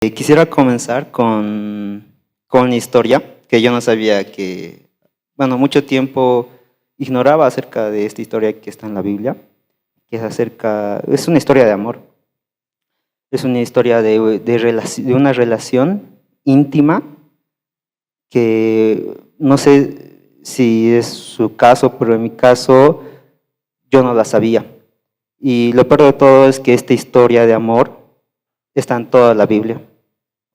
Quisiera comenzar con una historia que yo no sabía bueno, mucho tiempo ignoraba acerca de esta historia que está en la Biblia, que es una historia de amor, es una historia de una relación íntima que no sé si es su caso, pero en mi caso yo no la sabía. Y lo peor de todo es que esta historia de amor está en toda la Biblia.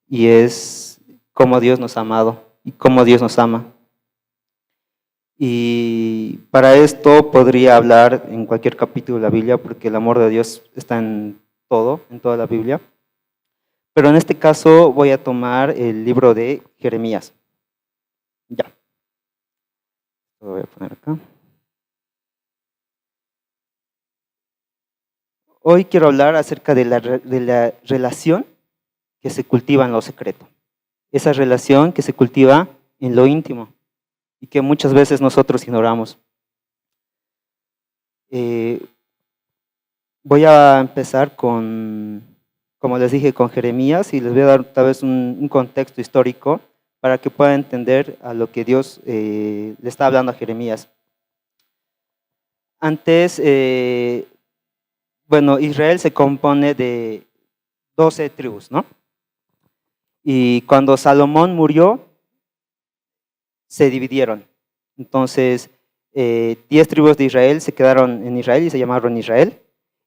Y es cómo Dios nos ha amado y cómo Dios nos ama. Y para esto podría hablar en cualquier capítulo de la Biblia, porque el amor de Dios está en todo, en toda la Biblia. Pero en este caso voy a tomar el libro de Jeremías. Ya, lo voy a poner acá. Hoy quiero hablar acerca de la relación que se cultiva en lo secreto. Esa relación que se cultiva en lo íntimo y que muchas veces nosotros ignoramos. Voy a empezar como les dije, con Jeremías, y les voy a dar tal vez un contexto histórico para que puedan entender a lo que Dios le está hablando a Jeremías. Antes, bueno, Israel se compone de 12 tribus, ¿no? Y cuando Salomón murió, se dividieron. Entonces, 10 tribus de Israel se quedaron en Israel y se llamaron Israel.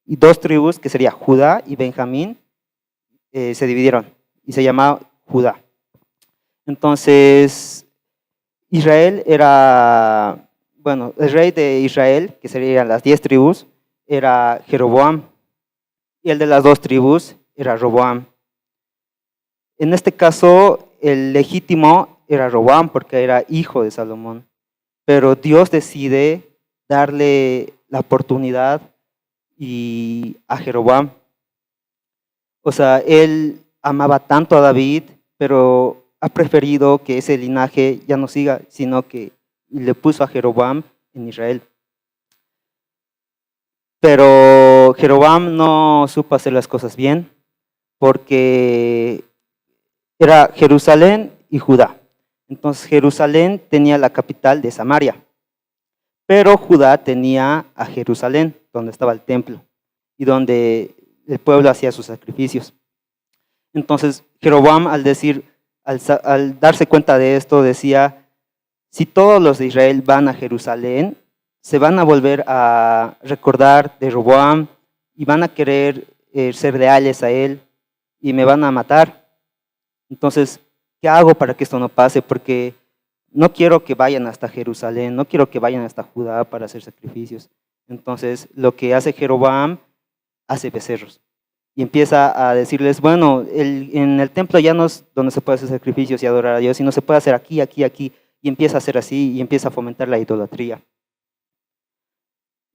Y 2 tribus, que sería Judá y Benjamín, se dividieron y se llamaba Judá. Entonces, Israel era, bueno, el rey de Israel, que serían las 10 tribus, era Jeroboam, y el de las 2 tribus era Roboam. En este caso, el legítimo era Roboam, porque era hijo de Salomón, pero Dios decide darle la oportunidad a Jeroboam. O sea, él amaba tanto a David, pero ha preferido que ese linaje ya no siga, sino que le puso a Jeroboam en Israel. Pero Jeroboam no supo hacer las cosas bien, porque era Jerusalén y Judá. Entonces Jerusalén tenía la capital de Samaria, pero Judá tenía a Jerusalén, donde estaba el templo y donde el pueblo hacía sus sacrificios. Entonces Jeroboam, al darse cuenta de esto, decía: si todos los de Israel van a Jerusalén, se van a volver a recordar de Roboam y van a querer ser leales a él y me van a matar. Entonces, ¿qué hago para que esto no pase? Porque no quiero que vayan hasta Jerusalén, no quiero que vayan hasta Judá para hacer sacrificios. Entonces, lo que hace Jeroboam, hace becerros. Y empieza a decirles: bueno, en el templo ya no es donde se puede hacer sacrificios y adorar a Dios, sino se puede hacer aquí, aquí, aquí. Y empieza a hacer así, y empieza a fomentar la idolatría.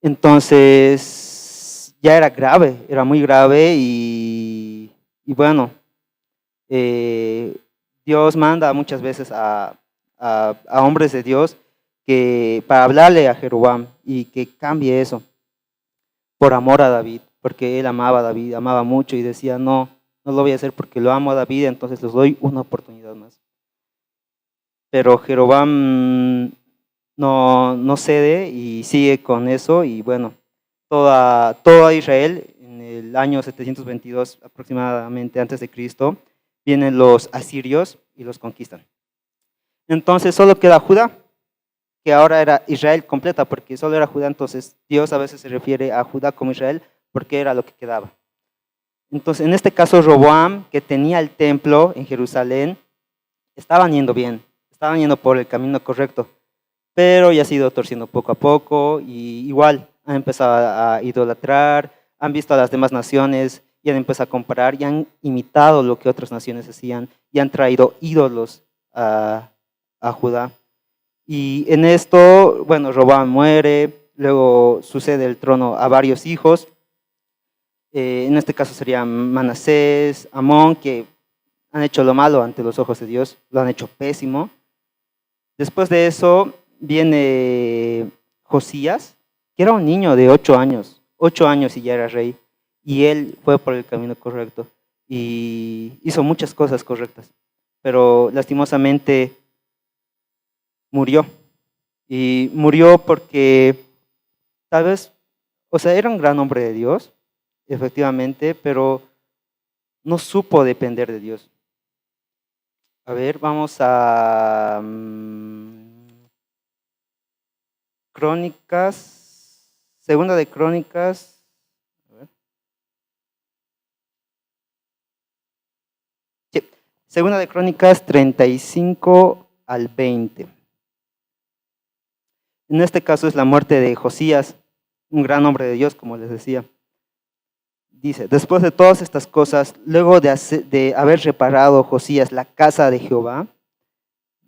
Entonces, ya era grave, era muy grave, y bueno, Dios manda muchas veces a hombres de Dios para hablarle a Jeroboam y que cambie eso por amor a David, porque él amaba a David, amaba mucho, y decía: no, no lo voy a hacer porque lo amo a David, entonces les doy una oportunidad más. Pero Jeroboam no cede y sigue con eso, y bueno, toda Israel, en el año 722 aproximadamente antes de Cristo, vienen los asirios y los conquistan. Entonces solo queda Judá, que ahora era Israel completa, porque solo era Judá. Entonces Dios a veces se refiere a Judá como Israel, porque era lo que quedaba. Entonces, en este caso, Roboam, que tenía el templo en Jerusalén, estaban yendo bien, estaban yendo por el camino correcto, pero ya se ha ido torciendo poco a poco, y igual han empezado a idolatrar, han visto a las demás naciones y han empezado a comparar y han imitado lo que otras naciones hacían y han traído ídolos a Judá. Y en esto, bueno, Roboam muere, luego sucede el trono a varios hijos. En este caso serían Manasés, Amón, que han hecho lo malo ante los ojos de Dios, lo han hecho pésimo. Después de eso viene Josías, que era un niño de 8 años y ya era rey, y él fue por el camino correcto. y hizo muchas cosas correctas, pero lastimosamente murió. Y murió porque tal vez, o sea, era un gran hombre de Dios, efectivamente, pero no supo depender de Dios. A ver, vamos a Crónicas, segunda de Crónicas, a ver. Sí, segunda de Crónicas 35 al 20. En este caso es la muerte de Josías, un gran hombre de Dios, como les decía. Dice, después de todas estas cosas, luego de haber reparado Josías la casa de Jehová,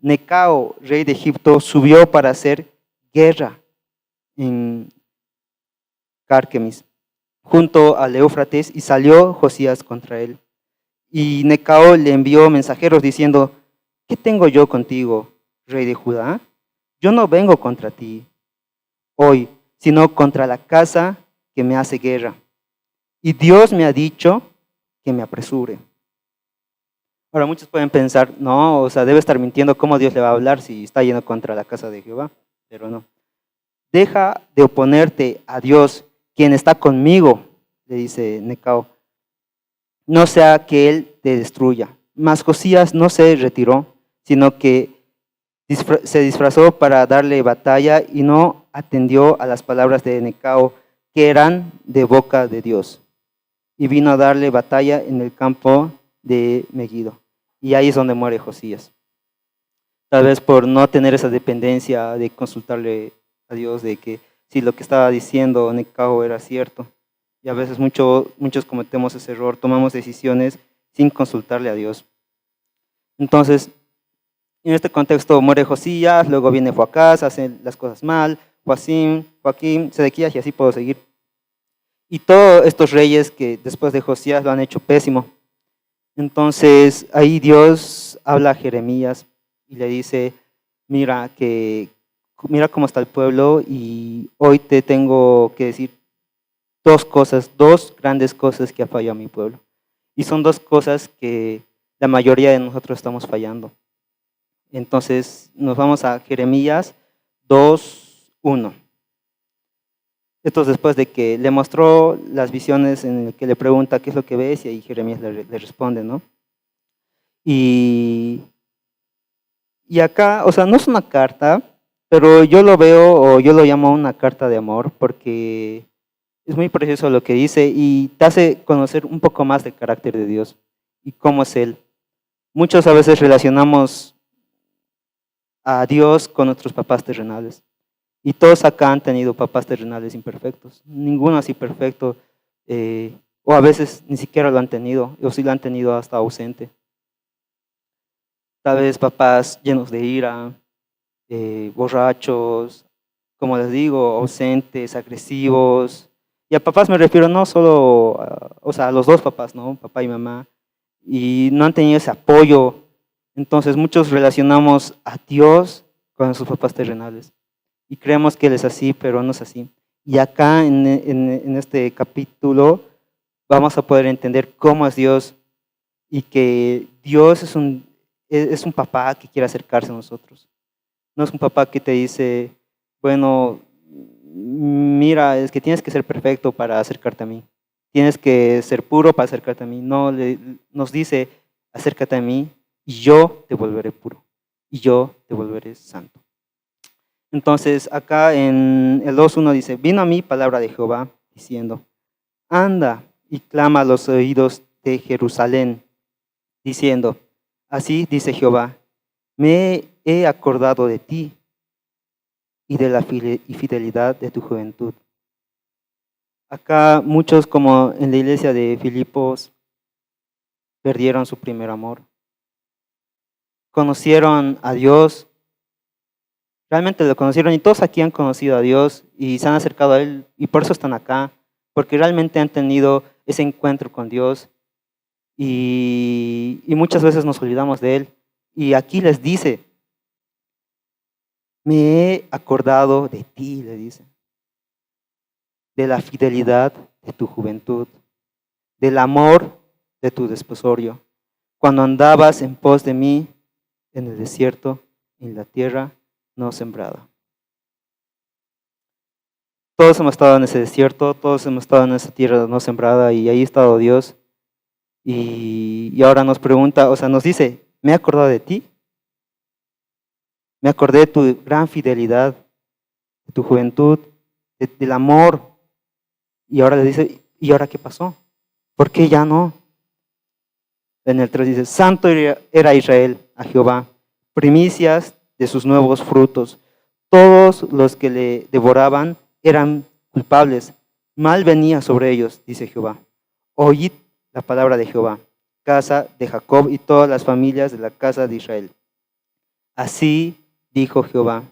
Necao, rey de Egipto, subió para hacer guerra en Carquemis, junto al Éufrates, y salió Josías contra él. Y Necao le envió mensajeros diciendo, ¿qué tengo yo contigo, rey de Judá? Yo no vengo contra ti hoy, sino contra la casa que me hace guerra. Y Dios me ha dicho que me apresure. Ahora muchos pueden pensar, no, o sea, debe estar mintiendo, ¿cómo Dios le va a hablar si está yendo contra la casa de Jehová? Pero no. Deja de oponerte a Dios, quien está conmigo, le dice Necao. No sea que Él te destruya. Mas Josías no se retiró, sino que se disfrazó para darle batalla y no atendió a las palabras de Necao, que eran de boca de Dios. Y vino a darle batalla en el campo de Megiddo. Y ahí es donde muere Josías. Tal vez por no tener esa dependencia de consultarle a Dios de que si lo que estaba diciendo Necao era cierto. Y a veces muchos cometemos ese error, tomamos decisiones sin consultarle a Dios. Entonces, en este contexto muere Josías, luego viene Joacás, hace las cosas mal, Joaquín, Sedequías y así puedo seguir. Y todos estos reyes que después de Josías lo han hecho pésimo. Entonces ahí Dios habla a Jeremías y le dice, mira cómo está el pueblo y hoy te tengo que decir dos grandes cosas que ha fallado mi pueblo. Y son dos cosas que la mayoría de nosotros estamos fallando. Entonces nos vamos a Jeremías 2:1. Esto es después de que le mostró las visiones en el que le pregunta qué es lo que ves y ahí Jeremías le responde, ¿no? Y acá, o sea, no es una carta, pero yo lo veo o yo lo llamo una carta de amor porque es muy precioso lo que dice y te hace conocer un poco más del carácter de Dios y cómo es Él. Muchos a veces relacionamos a Dios con nuestros papás terrenales. Y todos acá han tenido papás terrenales imperfectos. Ninguno así perfecto, o a veces ni siquiera lo han tenido, o si lo han tenido hasta ausente. Tal vez papás llenos de ira, borrachos, como les digo, ausentes, agresivos. Y a papás me refiero no solo, o sea, a los dos papás, ¿no? Papá y mamá. Y no han tenido ese apoyo. Entonces muchos relacionamos a Dios con sus papás terrenales. Y creemos que Él es así, pero no es así. Y acá en este capítulo vamos a poder entender cómo es Dios y que Dios es un papá que quiere acercarse a nosotros. No es un papá que te dice, bueno, mira, es que tienes que ser perfecto para acercarte a mí. Tienes que ser puro para acercarte a mí. No, nos dice, acércate a mí y yo te volveré puro. Y yo te volveré santo. Entonces, acá en el 2:1 dice, vino a mí palabra de Jehová diciendo, anda y clama a los oídos de Jerusalén, diciendo, así dice Jehová, me he acordado de ti y de la fidelidad de tu juventud. Acá muchos, como en la iglesia de Filipos, perdieron su primer amor. Conocieron a Dios, realmente lo conocieron y todos aquí han conocido a Dios y se han acercado a Él y por eso están acá, porque realmente han tenido ese encuentro con Dios y muchas veces nos olvidamos de Él. Y aquí les dice, me he acordado de ti, le dice, de la fidelidad de tu juventud, del amor de tu desposorio, cuando andabas en pos de mí en el desierto, en la tierra no sembrada. Todos hemos estado en ese desierto, todos hemos estado en esa tierra no sembrada y ahí ha estado Dios. Y ahora nos pregunta, o sea, nos dice, me he acordado de ti, me acordé de tu gran fidelidad, de tu juventud, del amor. Y ahora le dice, ¿y ahora qué pasó? ¿Por qué ya no? En el 3 dice, santo era Israel a Jehová, primicias de sus nuevos frutos. Todos los que le devoraban eran culpables. Mal venía sobre ellos, dice Jehová. Oíd la palabra de Jehová, casa de Jacob y todas las familias de la casa de Israel. Así dijo Jehová,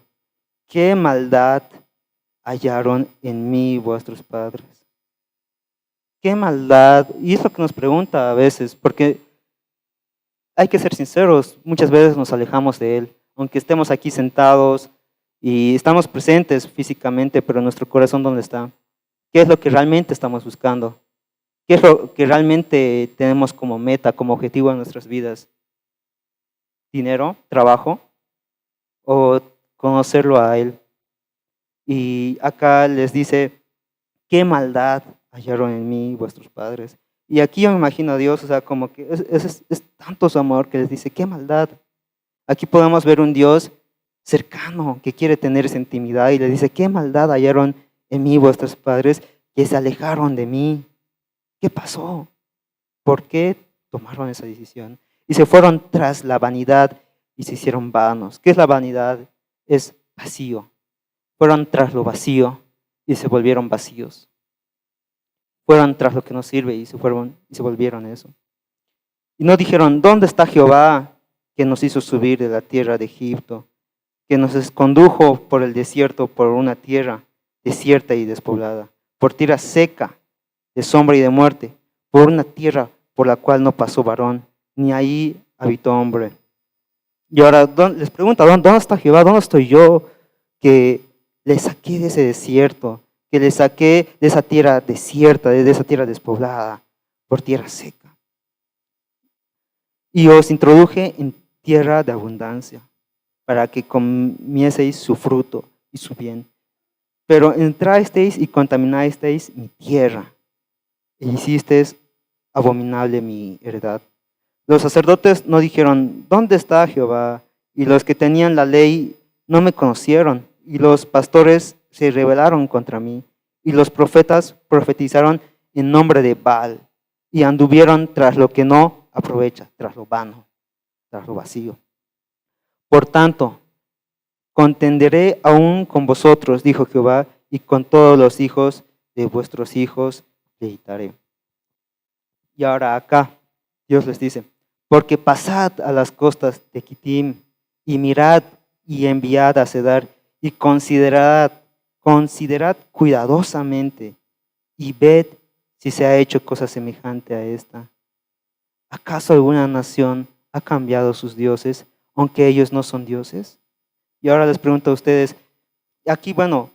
¿qué maldad hallaron en mí vuestros padres? ¿Qué maldad? Y es lo que nos pregunta a veces, porque hay que ser sinceros, muchas veces nos alejamos de Él, aunque estemos aquí sentados y estamos presentes físicamente, pero nuestro corazón, ¿dónde está? ¿Qué es lo que realmente estamos buscando? ¿Qué es lo que realmente tenemos como meta, como objetivo en nuestras vidas? ¿Dinero? ¿Trabajo? ¿O conocerlo a Él? Y acá les dice, ¿qué maldad hallaron en mí vuestros padres? Y aquí yo me imagino a Dios, o sea, como que es tanto su amor que les dice, qué maldad. Aquí podemos ver un Dios cercano que quiere tener esa intimidad y le dice, qué maldad hallaron en mí vuestros padres que se alejaron de mí. ¿Qué pasó? ¿Por qué tomaron esa decisión? Y se fueron tras la vanidad y se hicieron vanos. ¿Qué es la vanidad? Es vacío. Fueron tras lo vacío y se volvieron vacíos. Fueron tras lo que no sirve y se volvieron eso. Y no dijeron, ¿dónde está Jehová que nos hizo subir de la tierra de Egipto, que nos condujo por el desierto, por una tierra desierta y despoblada, por tierra seca, de sombra y de muerte, por una tierra por la cual no pasó varón, ni ahí habitó hombre? Y ahora les pregunta, ¿dónde está Jehová? ¿Dónde estoy yo que le saqué de ese desierto, que le saqué de esa tierra desierta, de esa tierra despoblada, por tierra seca? Y os introduje en tierra de abundancia, para que comieseis su fruto y su bien. Pero entrasteis y contaminasteis mi tierra, e hicisteis abominable mi heredad. Los sacerdotes no dijeron, ¿dónde está Jehová? Y los que tenían la ley no me conocieron, y los pastores se rebelaron contra mí, y los profetas profetizaron en nombre de Baal, y anduvieron tras lo que no aprovecha, tras lo vano, tras lo vacío. Por tanto, contenderé aún con vosotros, dijo Jehová, y con todos los hijos de vuestros hijos pleitaré. Y ahora acá, Dios les dice, porque pasad a las costas de Kittim, y mirad y enviad a Cedar, y considerad cuidadosamente, y ved si se ha hecho cosa semejante a esta. ¿Acaso alguna nación ha cambiado sus dioses, aunque ellos no son dioses? Y ahora les pregunto a ustedes, aquí, bueno,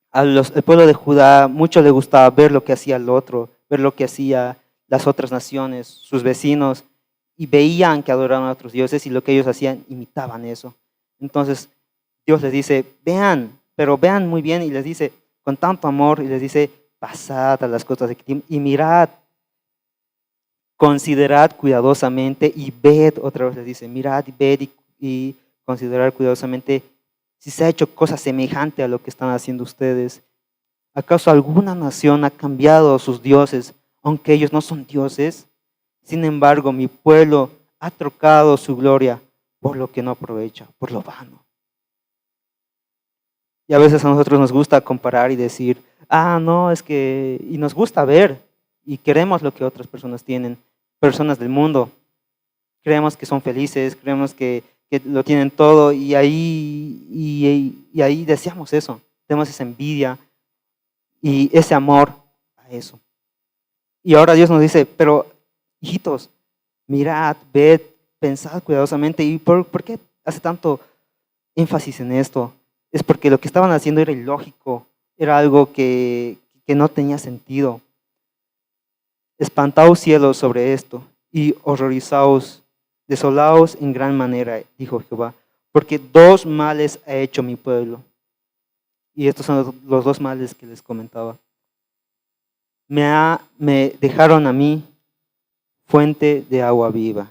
al pueblo de Judá mucho le gustaba ver lo que hacía el otro, ver lo que hacía las otras naciones, sus vecinos, y veían que adoraban a otros dioses y lo que ellos hacían, imitaban eso. Entonces Dios les dice, vean, pero vean muy bien, y les dice con tanto amor, y les dice, pasad a las costas de Kittim y mirad, considerad cuidadosamente y ved, otra vez les dice, mirad y ved y considerad cuidadosamente si se ha hecho cosa semejante a lo que están haciendo ustedes. ¿Acaso alguna nación ha cambiado sus dioses, aunque ellos no son dioses? Sin embargo, mi pueblo ha trocado su gloria por lo que no aprovecha, por lo vano. Y a veces a nosotros nos gusta comparar y decir, no, es que, y nos gusta ver y queremos lo que otras personas tienen, personas del mundo. Creemos que son felices, creemos que lo tienen todo y ahí deseamos eso, tenemos esa envidia y ese amor a eso. Y ahora Dios nos dice, pero hijitos, mirad, ved, pensad cuidadosamente. ¿Y por qué hace tanto énfasis en esto? Es porque lo que estaban haciendo era ilógico, era algo que no tenía sentido. Espantaos cielos sobre esto, y horrorizaos, desolaos en gran manera, dijo Jehová, porque dos males ha hecho mi pueblo. Y estos son los dos males que les comentaba. Me dejaron a mí fuente de agua viva,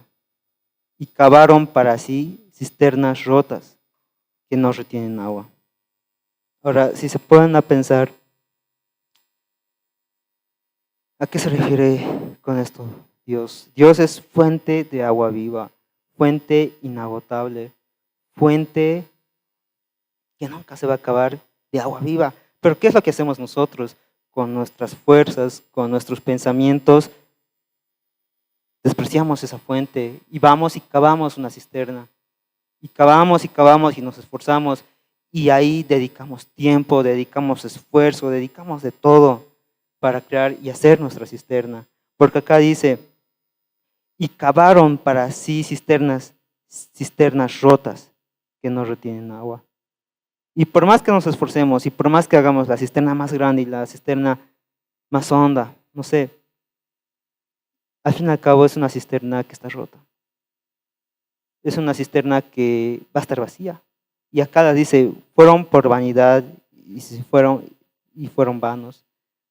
y cavaron para sí cisternas rotas que no retienen agua. Ahora, si se pueden a pensar, ¿a qué se refiere con esto Dios? Dios es fuente de agua viva, fuente inagotable, fuente que nunca se va a acabar de agua viva. Pero ¿qué es lo que hacemos nosotros con nuestras fuerzas, con nuestros pensamientos? Despreciamos esa fuente y vamos y cavamos una cisterna. Y cavamos y nos esforzamos y ahí dedicamos tiempo, dedicamos esfuerzo, dedicamos de todo para crear y hacer nuestra cisterna. Porque acá dice, y cavaron para sí cisternas rotas que no retienen agua. Y por más que nos esforcemos y por más que hagamos la cisterna más grande y la cisterna más honda, no sé, al fin y al cabo es una cisterna que está rota. Es una cisterna que va a estar vacía. Y acá dice, fueron por vanidad y fueron vanos.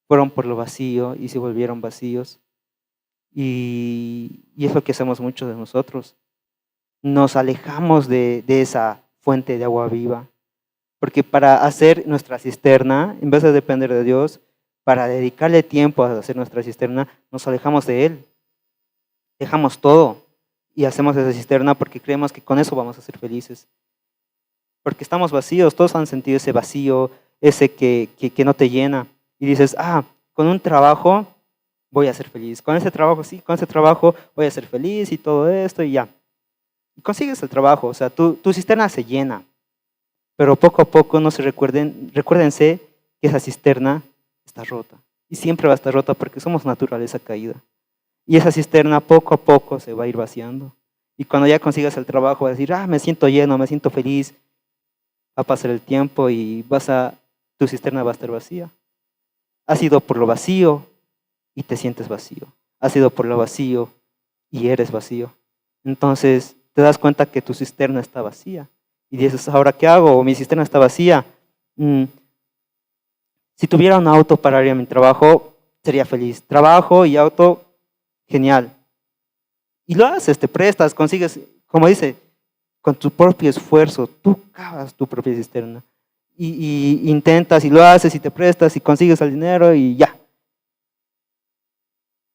Fueron por lo vacío y se volvieron vacíos. Y es lo que hacemos muchos de nosotros. Nos alejamos de esa fuente de agua viva. Porque para hacer nuestra cisterna, en vez de depender de Dios, para dedicarle tiempo a hacer nuestra cisterna, nos alejamos de Él. Dejamos todo y hacemos esa cisterna porque creemos que con eso vamos a ser felices. Porque estamos vacíos, todos han sentido ese vacío, ese que no te llena. Y dices, con un trabajo voy a ser feliz. Con ese trabajo, sí, con ese trabajo voy a ser feliz y todo esto y ya. Y consigues el trabajo, o sea, tu cisterna se llena. Pero poco a poco no se recuérdense que esa cisterna está rota. Y siempre va a estar rota porque somos naturaleza caída. Y esa cisterna poco a poco se va a ir vaciando. Y cuando ya consigas el trabajo vas a decir, me siento lleno, me siento feliz. Va a pasar el tiempo y tu cisterna va a estar vacía. Has ido por lo vacío y te sientes vacío. Has ido por lo vacío y eres vacío. Entonces te das cuenta que tu cisterna está vacía. Y dices, ¿ahora qué hago? Mi cisterna está vacía. Si tuviera un auto para ir a mi trabajo, sería feliz. Trabajo y auto, genial. Y lo haces, te prestas, consigues, como dice, con tu propio esfuerzo, tú cavas tu propia cisterna. Y intentas y lo haces y te prestas y consigues el dinero y ya.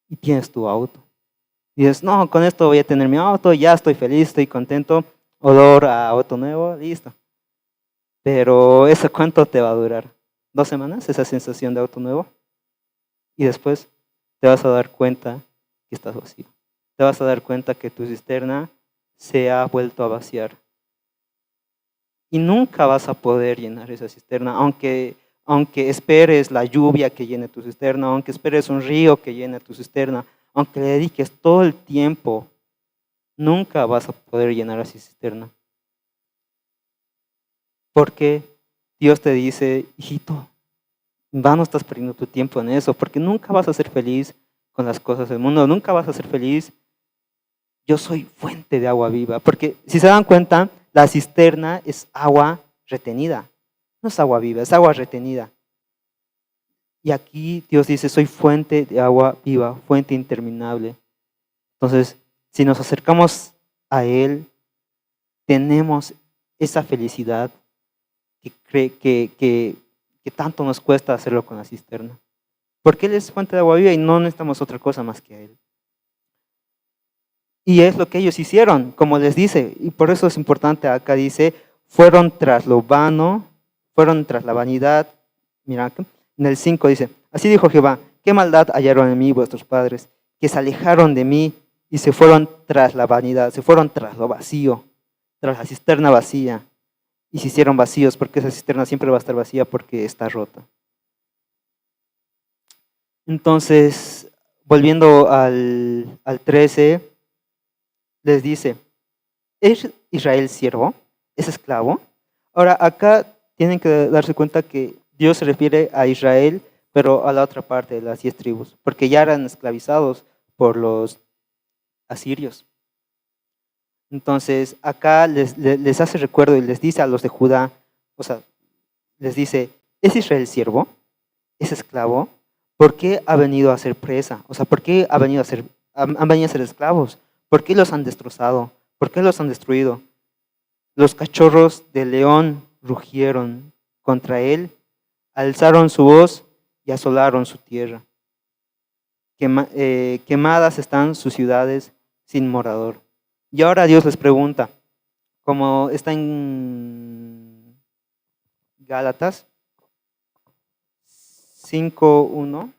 Y tienes tu auto. Y dices, no, con esto voy a tener mi auto, ya estoy feliz, estoy contento, olor a auto nuevo, listo. Pero ¿eso cuánto te va a durar? 2 semanas, esa sensación de auto nuevo. Y después te vas a dar cuenta que estás vacío. Te vas a dar cuenta que tu cisterna se ha vuelto a vaciar. Y nunca vas a poder llenar esa cisterna, aunque esperes la lluvia que llene tu cisterna, aunque esperes un río que llene tu cisterna, aunque le dediques todo el tiempo, nunca vas a poder llenar esa cisterna. Porque Dios te dice, hijito, en vano estás perdiendo tu tiempo en eso, porque nunca vas a ser feliz con las cosas del mundo, nunca vas a ser feliz. Yo soy fuente de agua viva, porque si se dan cuenta, la cisterna es agua retenida, no es agua viva, es agua retenida. Y aquí Dios dice, soy fuente de agua viva, fuente interminable. Entonces, si nos acercamos a Él, tenemos esa felicidad que tanto nos cuesta hacerlo con la cisterna. Porque Él es fuente de agua viva y no necesitamos otra cosa más que a Él. Y es lo que ellos hicieron, como les dice, y por eso es importante, acá dice, fueron tras lo vano, fueron tras la vanidad. Mira, en el 5 dice, así dijo Jehová, qué maldad hallaron en mí vuestros padres, que se alejaron de mí y se fueron tras la vanidad, se fueron tras lo vacío, tras la cisterna vacía, y se hicieron vacíos, porque esa cisterna siempre va a estar vacía porque está rota. Entonces, volviendo al 13, les dice, ¿es Israel siervo? ¿Es esclavo? Ahora, acá tienen que darse cuenta que Dios se refiere a Israel pero a la otra parte de las 10 tribus, porque ya eran esclavizados por los asirios. Entonces, acá les hace recuerdo y les dice a los de Judá, o sea, les dice, ¿es Israel siervo? ¿Es esclavo? ¿Por qué ha venido a ser presa? O sea, ¿por qué ha venido a ser, han venido a ser esclavos? ¿Por qué los han destrozado? ¿Por qué los han destruido? Los cachorros de león rugieron contra él, alzaron su voz y asolaron su tierra. Quemadas están sus ciudades sin morador. Y ahora Dios les pregunta, como está en Gálatas 5:1.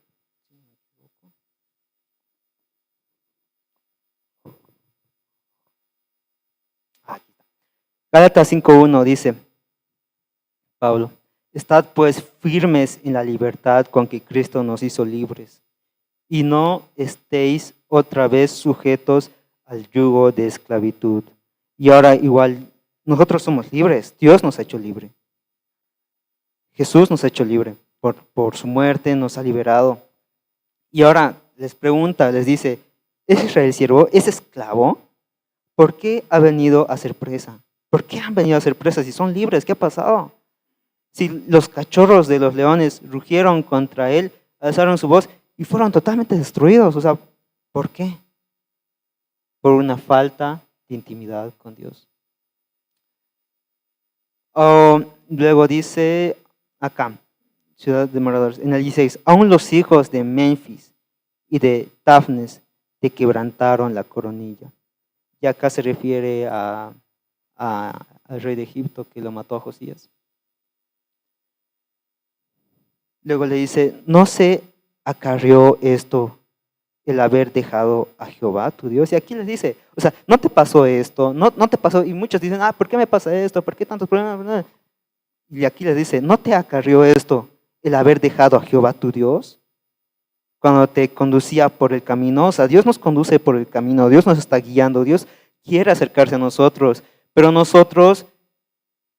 Gálatas 5:1 dice Pablo, estad pues firmes en la libertad con que Cristo nos hizo libres, y no estéis otra vez sujetos al yugo de esclavitud. Y ahora igual, nosotros somos libres, Dios nos ha hecho libre. Jesús nos ha hecho libre, por su muerte nos ha liberado. Y ahora les pregunta, les dice, ¿es Israel siervo? ¿Es esclavo? ¿Por qué ha venido a ser presa? ¿Por qué han venido a ser presas si son libres? ¿Qué ha pasado? Si los cachorros de los leones rugieron contra él, alzaron su voz y fueron totalmente destruidos. O sea, ¿por qué? Por una falta de intimidad con Dios. Luego dice acá, ciudad de moradores, en el 16, aún los hijos de Memphis y de Tafnes te quebrantaron la coronilla. Y acá se refiere al rey de Egipto que lo mató a Josías. Luego le dice, ¿no se acarrió esto el haber dejado a Jehová, tu Dios? Y aquí les dice, o sea, ¿no te pasó esto? ¿No te pasó? Y muchos dicen, ¿por qué me pasa esto? ¿Por qué tantos problemas? Y aquí les dice, ¿no te acarrió esto el haber dejado a Jehová, tu Dios? Cuando te conducía por el camino, o sea, Dios nos conduce por el camino, Dios nos está guiando, Dios quiere acercarse a nosotros, pero nosotros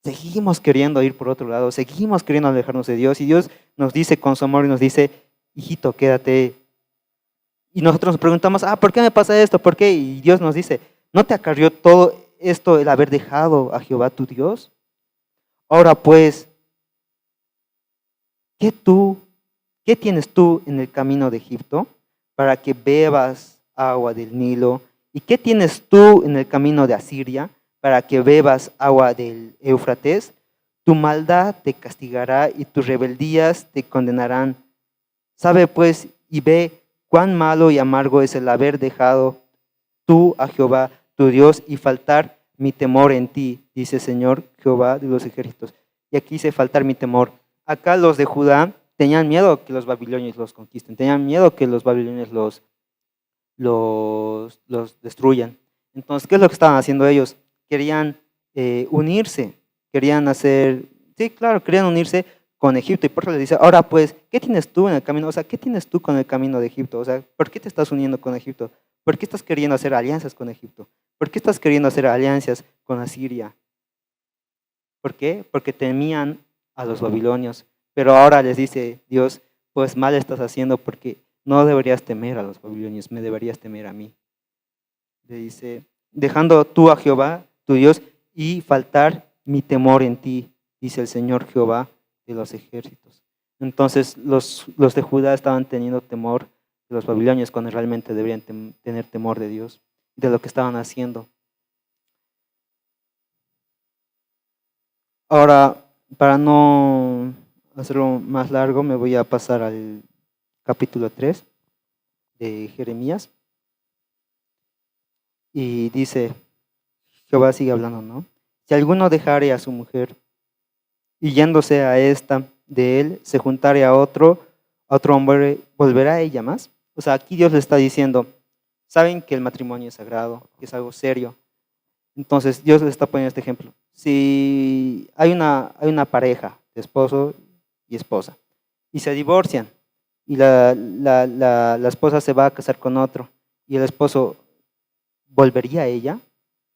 seguimos queriendo ir por otro lado, seguimos queriendo alejarnos de Dios y Dios nos dice con su amor y nos dice, hijito, quédate. Y nosotros nos preguntamos, ¿por qué me pasa esto? ¿Por qué? Y Dios nos dice, ¿no te acarrió todo esto el haber dejado a Jehová tu Dios? Ahora pues, ¿qué tienes tú en el camino de Egipto para que bebas agua del Nilo? ¿Y qué tienes tú en el camino de Asiria para que bebas agua del Éufrates? Tu maldad te castigará y tus rebeldías te condenarán. Sabe pues y ve cuán malo y amargo es el haber dejado tú a Jehová tu Dios y faltar mi temor en ti, dice Señor Jehová de los ejércitos. Y aquí dice faltar mi temor. Acá los de Judá tenían miedo que los babilonios los conquisten, tenían miedo que los babilonios los destruyan. Entonces, ¿qué es lo que estaban haciendo ellos? Querían unirse, querían unirse con Egipto. Y por eso les dice, ahora pues, ¿qué tienes tú en el camino? O sea, ¿qué tienes tú con el camino de Egipto? O sea, ¿por qué te estás uniendo con Egipto? ¿Por qué estás queriendo hacer alianzas con Egipto? ¿Por qué estás queriendo hacer alianzas con Asiria? ¿Por qué? Porque temían a los babilonios. Pero ahora les dice Dios, pues mal estás haciendo porque no deberías temer a los babilonios, me deberías temer a mí. Le dice, dejando tú a Jehová, tu Dios, y faltar mi temor en ti, dice el Señor Jehová de los ejércitos. Entonces los de Judá estaban teniendo temor de los babilonios cuando realmente deberían tener temor de Dios, de lo que estaban haciendo. Ahora, para no hacerlo más largo, me voy a pasar al capítulo 3 de Jeremías. Y dice, Jehová sigue hablando, ¿no? Si alguno dejare a su mujer y yéndose a esta de él, se juntare a otro hombre, ¿volverá a ella más? O sea, aquí Dios le está diciendo, saben que el matrimonio es sagrado, que es algo serio. Entonces, Dios les está poniendo este ejemplo. Si hay una pareja de esposo y esposa y se divorcian y la esposa se va a casar con otro y el esposo volvería a ella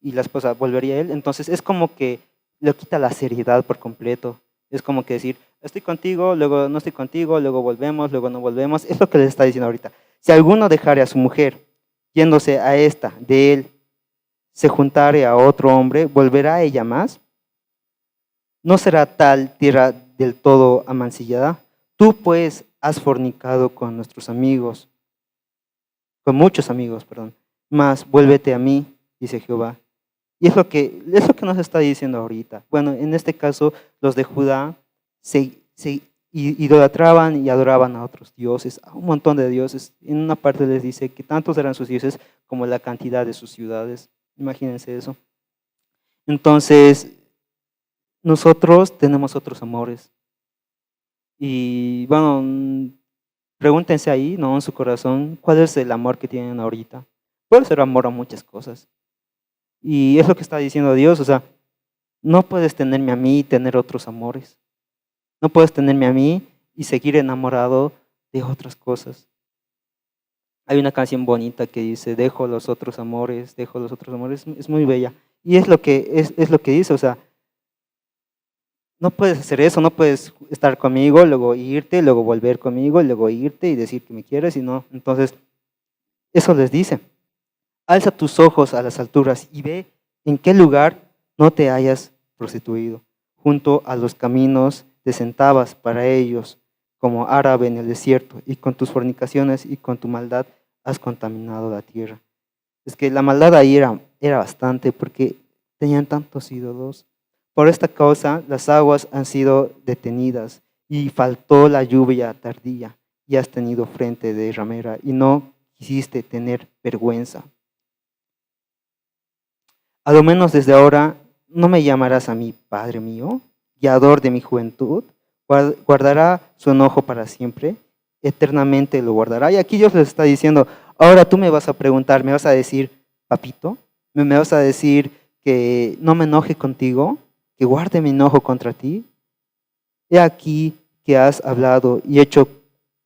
y la esposa volvería a él, entonces es como que le quita la seriedad por completo. Es como que decir, Estoy contigo, luego no estoy contigo, luego volvemos, luego no volvemos. Es lo que les está diciendo ahorita. Si alguno dejare a su mujer, yéndose a esta de él, se juntare a otro hombre, ¿volverá a ella más? ¿No será tal tierra del todo amancillada? Tú pues has fornicado con nuestros amigos, con muchos amigos, perdón. Mas vuélvete a mí, dice Jehová. Y es lo que nos está diciendo ahorita. Bueno, en este caso, los de Judá se idolatraban y adoraban a otros dioses, a un montón de dioses. En una parte les dice que tantos eran sus dioses como la cantidad de sus ciudades. Imagínense eso. Entonces, nosotros tenemos otros amores. Y bueno, pregúntense ahí, ¿no? En su corazón, ¿cuál es el amor que tienen ahorita? Puede ser amor a muchas cosas. Y es lo que está diciendo Dios, o sea, no puedes tenerme a mí y tener otros amores. No puedes tenerme a mí y seguir enamorado de otras cosas. Hay una canción bonita que dice, dejo los otros amores, es muy bella. Y es lo que dice, o sea, no puedes hacer eso, no puedes estar conmigo, luego irte, luego volver conmigo, luego irte y decir que me quieres, y no. Entonces, eso les dice. Alza tus ojos a las alturas y ve en qué lugar no te hayas prostituido. Junto a los caminos te sentabas para ellos como árabe en el desierto, y con tus fornicaciones y con tu maldad has contaminado la tierra. Es que la maldad ahí era bastante porque tenían tantos ídolos. Por esta causa las aguas han sido detenidas y faltó la lluvia tardía, y has tenido frente de ramera y no quisiste tener vergüenza. A lo menos desde ahora no me llamarás a mí, Padre mío, guiador de mi juventud. Guardará su enojo para siempre, eternamente lo guardará. Y aquí Dios les está diciendo, ahora tú me vas a preguntar, me vas a decir, papito, me vas a decir que no me enoje contigo, que guarde mi enojo contra ti. He aquí que has hablado y hecho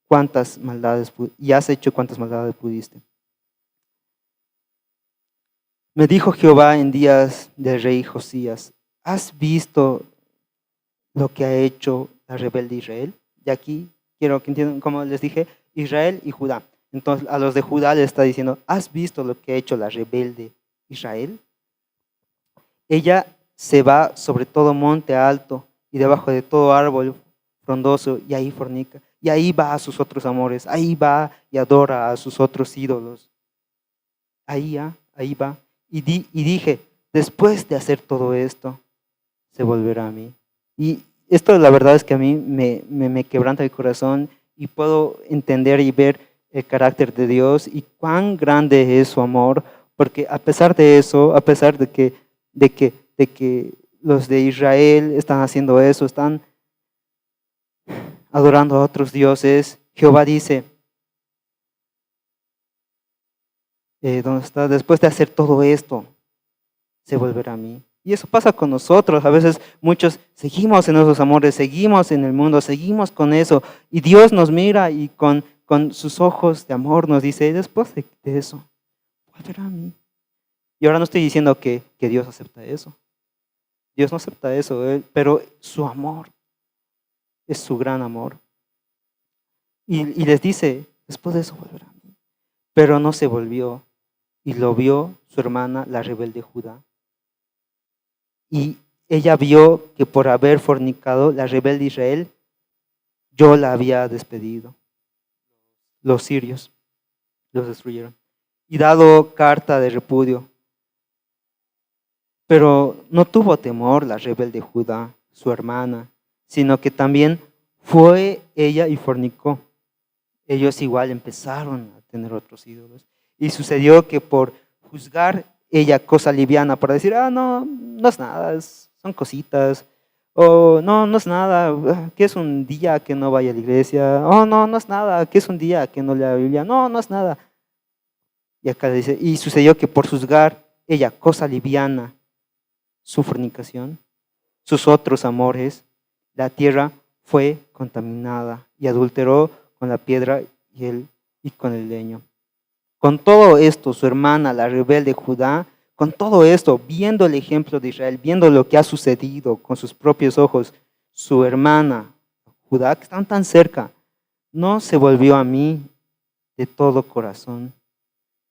cuantas maldades pudiste. Me dijo Jehová en días del rey Josías, ¿has visto lo que ha hecho la rebelde Israel? Y aquí quiero que entiendan, como les dije, Israel y Judá. Entonces a los de Judá les está diciendo, ¿has visto lo que ha hecho la rebelde Israel? Ella se va sobre todo monte alto y debajo de todo árbol frondoso, y ahí fornica. Y ahí va a sus otros amores, ahí va y adora a sus otros ídolos. Ahí va. Y dije, después de hacer todo esto, se volverá a mí. Y esto la verdad es que a mí me quebranta el corazón, y puedo entender y ver el carácter de Dios y cuán grande es su amor, porque a pesar de eso, a pesar de que los de Israel están haciendo eso, están adorando a otros dioses, Jehová dice, ¿dónde está? Después de hacer todo esto, se volverá a mí. Y eso pasa con nosotros. A veces muchos seguimos en esos amores, seguimos en el mundo, seguimos con eso. Y Dios nos mira y con sus ojos de amor nos dice, después de eso, volverá a mí. Y ahora no estoy diciendo que Dios acepta eso. Dios no acepta eso, pero su amor es su gran amor. Y les dice, después de eso volverá a mí. Pero no se volvió, y lo vio su hermana, la rebelde Judá. Y ella vio que por haber fornicado, la rebelde Israel, yo la había despedido. Los sirios los destruyeron y dado carta de repudio. Pero no tuvo temor la rebelde Judá, su hermana, sino que también fue ella y fornicó. Ellos igual empezaron a tener otros ídolos. Y sucedió que por juzgar ella cosa liviana, para decir, no es nada, son cositas, o no es nada, que es un día que no vaya a la iglesia, no es nada, que es un día que no lea la Biblia, no es nada. Y acá dice, y sucedió que por juzgar ella cosa liviana, su fornicación, sus otros amores, la tierra fue contaminada y adulteró con la piedra y con el leño. Con todo esto, su hermana, la rebelde Judá, con todo esto, viendo el ejemplo de Israel, viendo lo que ha sucedido con sus propios ojos, su hermana Judá, que estaban tan cerca, no se volvió a mí de todo corazón,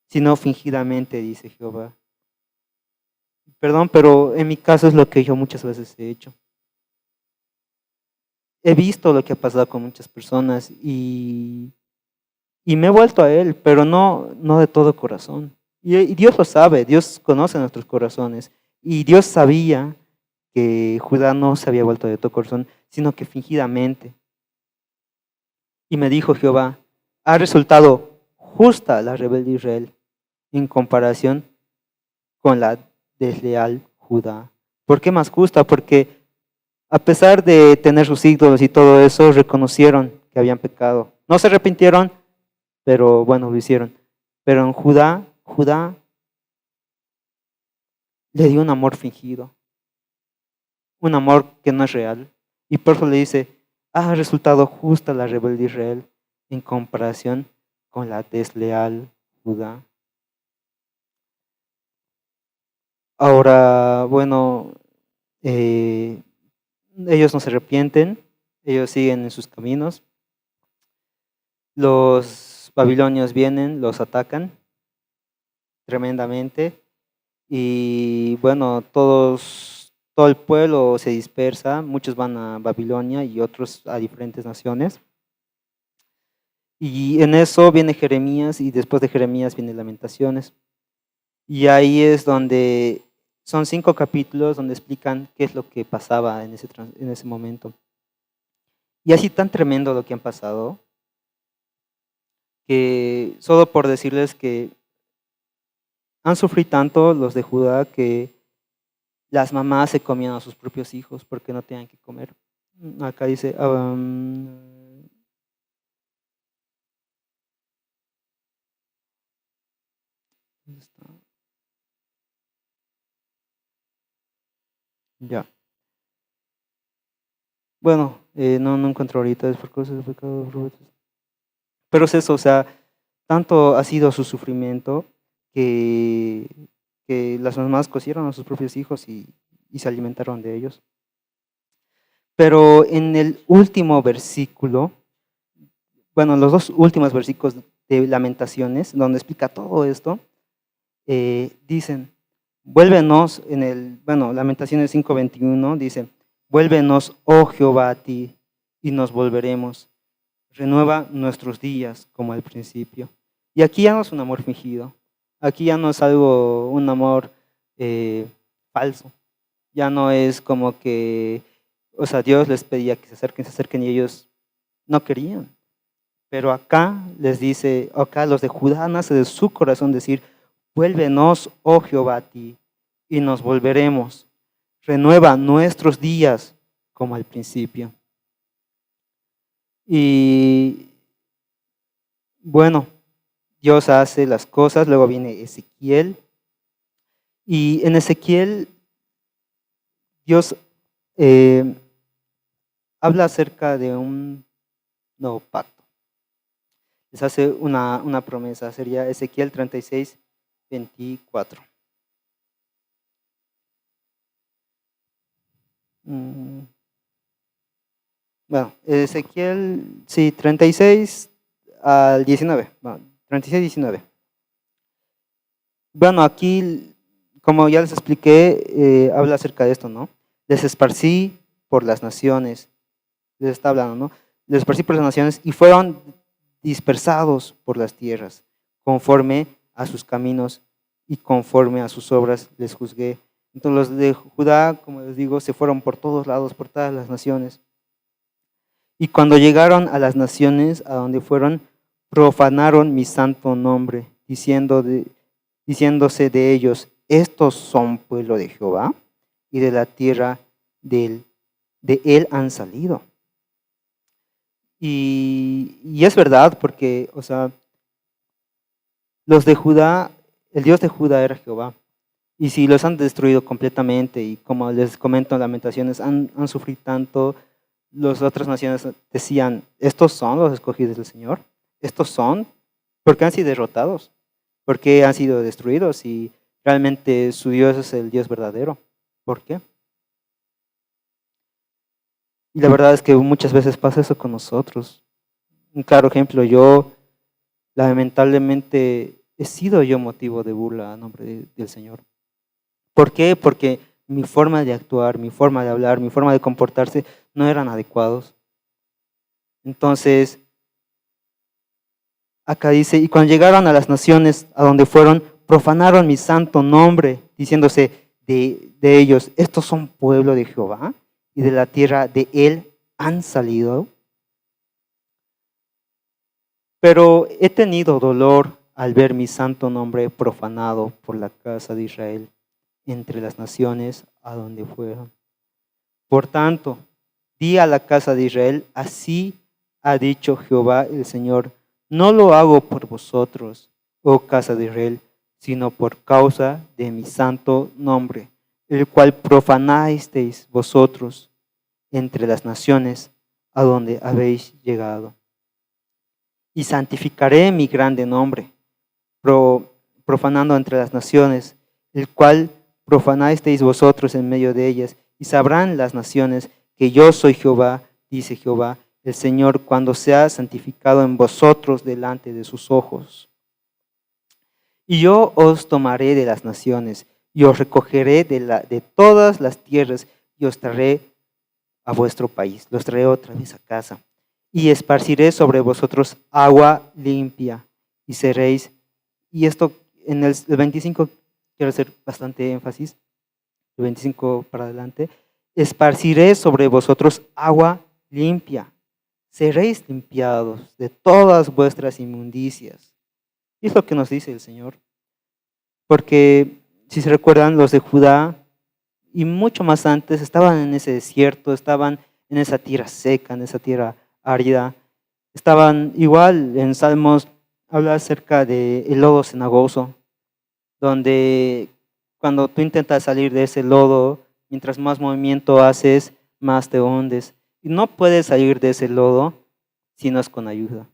sino fingidamente, dice Jehová. Perdón, pero en mi caso es lo que yo muchas veces he hecho. He visto lo que ha pasado con muchas personas y me he vuelto a Él, pero no de todo corazón. Y Dios lo sabe, Dios conoce nuestros corazones. Y Dios sabía que Judá no se había vuelto de todo corazón, sino que fingidamente. Y me dijo Jehová, ha resultado justa la rebelde de Israel en comparación con la desleal Judá. ¿Por qué más justa? Porque a pesar de tener sus ídolos y todo eso, reconocieron que habían pecado. No se arrepintieron, pero bueno, lo hicieron. Pero en Judá le dio un amor fingido, un amor que no es real. Y por eso le dice, ha resultado justa la rebelde de Israel en comparación con la desleal Judá. Ahora, bueno, eh, ellos no se arrepienten, ellos siguen en sus caminos. Los babilonios vienen, los atacan tremendamente y bueno, todo el pueblo se dispersa, muchos van a Babilonia y otros a diferentes naciones. Y en eso viene Jeremías y después de Jeremías viene Lamentaciones. Y ahí es donde son 5 capítulos donde explican qué es lo que pasaba en ese momento. Y así tan tremendo lo que han pasado, que solo por decirles que han sufrido tanto los de Judá que las mamás se comían a sus propios hijos porque no tenían que comer. Acá dice, ¿dónde está? Ya. Bueno, no encuentro ahorita, es por cosas de pecado. Pero es eso, o sea, tanto ha sido su sufrimiento que, que las mamás cocieron a sus propios hijos y se alimentaron de ellos. Pero en el último versículo, bueno, los 2 últimos versículos de Lamentaciones, donde explica todo esto, dicen, vuélvenos Lamentaciones 5:21 dice, vuélvenos, oh Jehová, a ti, y nos volveremos. Renueva nuestros días como al principio. Y aquí ya no es un amor fingido, aquí ya no es un amor falso, ya no es como que, o sea, Dios les pedía que se acerquen y ellos no querían. Pero acá les dice, acá los de Judá nace de su corazón decir, vuélvenos, oh Jehová, a ti, y nos volveremos. Renueva nuestros días como al principio. Y bueno, Dios hace las cosas, luego viene Ezequiel, y en Ezequiel Dios habla acerca de un nuevo pacto. Les hace una promesa, sería Ezequiel 36:24. Bueno, Ezequiel, sí, 36 al 19, bueno, 36-19. Bueno, aquí, como ya les expliqué, habla acerca de esto, ¿no? Les esparcí por las naciones, les está hablando, ¿no? Les esparcí por las naciones y fueron dispersados por las tierras, conforme a sus caminos y conforme a sus obras les juzgué. Entonces los de Judá, como les digo, se fueron por todos lados, por todas las naciones. Y cuando llegaron a las naciones a donde fueron, profanaron mi santo nombre, diciéndose de ellos, estos son pueblo de Jehová y de la tierra de él han salido. Y es verdad porque, o sea, los de Judá, el Dios de Judá era Jehová. Y si los han destruido completamente y como les comento en Lamentaciones, han sufrido tanto, las otras naciones decían, estos son los escogidos del Señor, estos son, porque han sido derrotados, porque han sido destruidos y realmente su Dios es el Dios verdadero. ¿Por qué? Y la verdad es que muchas veces pasa eso con nosotros. Un claro ejemplo, yo lamentablemente he sido yo motivo de burla a nombre del Señor. ¿Por qué? Porque mi forma de actuar, mi forma de hablar, mi forma de comportarse no eran adecuados. Entonces, acá dice, y cuando llegaron a las naciones a donde fueron, profanaron mi santo nombre, diciéndose de ellos, estos son pueblo de Jehová y de la tierra de él han salido. Pero he tenido dolor al ver mi santo nombre profanado por la casa de Israel entre las naciones a donde fueron. Por tanto, di a la casa de Israel, así ha dicho Jehová el Señor, no lo hago por vosotros, oh casa de Israel, sino por causa de mi santo nombre, el cual profanasteis vosotros entre las naciones a donde habéis llegado. Y santificaré mi grande nombre, profanando entre las naciones, el cual profanasteis vosotros en medio de ellas, y sabrán las naciones que yo soy Jehová, dice Jehová, el Señor, cuando sea santificado en vosotros delante de sus ojos. Y yo os tomaré de las naciones, y os recogeré de todas las tierras, y os traeré a vuestro país, los traeré otra vez a casa, y esparciré sobre vosotros agua limpia, y seréis, y esto en el 25 quiero hacer bastante énfasis, el 25 para adelante, esparciré sobre vosotros agua limpia, seréis limpiados de todas vuestras inmundicias. Y es lo que nos dice el Señor. Porque si se recuerdan, los de Judá y mucho más antes estaban en ese desierto, estaban en esa tierra seca, en esa tierra árida. Estaban igual en Salmos, habla acerca del lodo cenagoso, donde cuando tú intentas salir de ese lodo, mientras más movimiento haces, más te hundes. Y no puedes salir de ese lodo si no es con ayuda.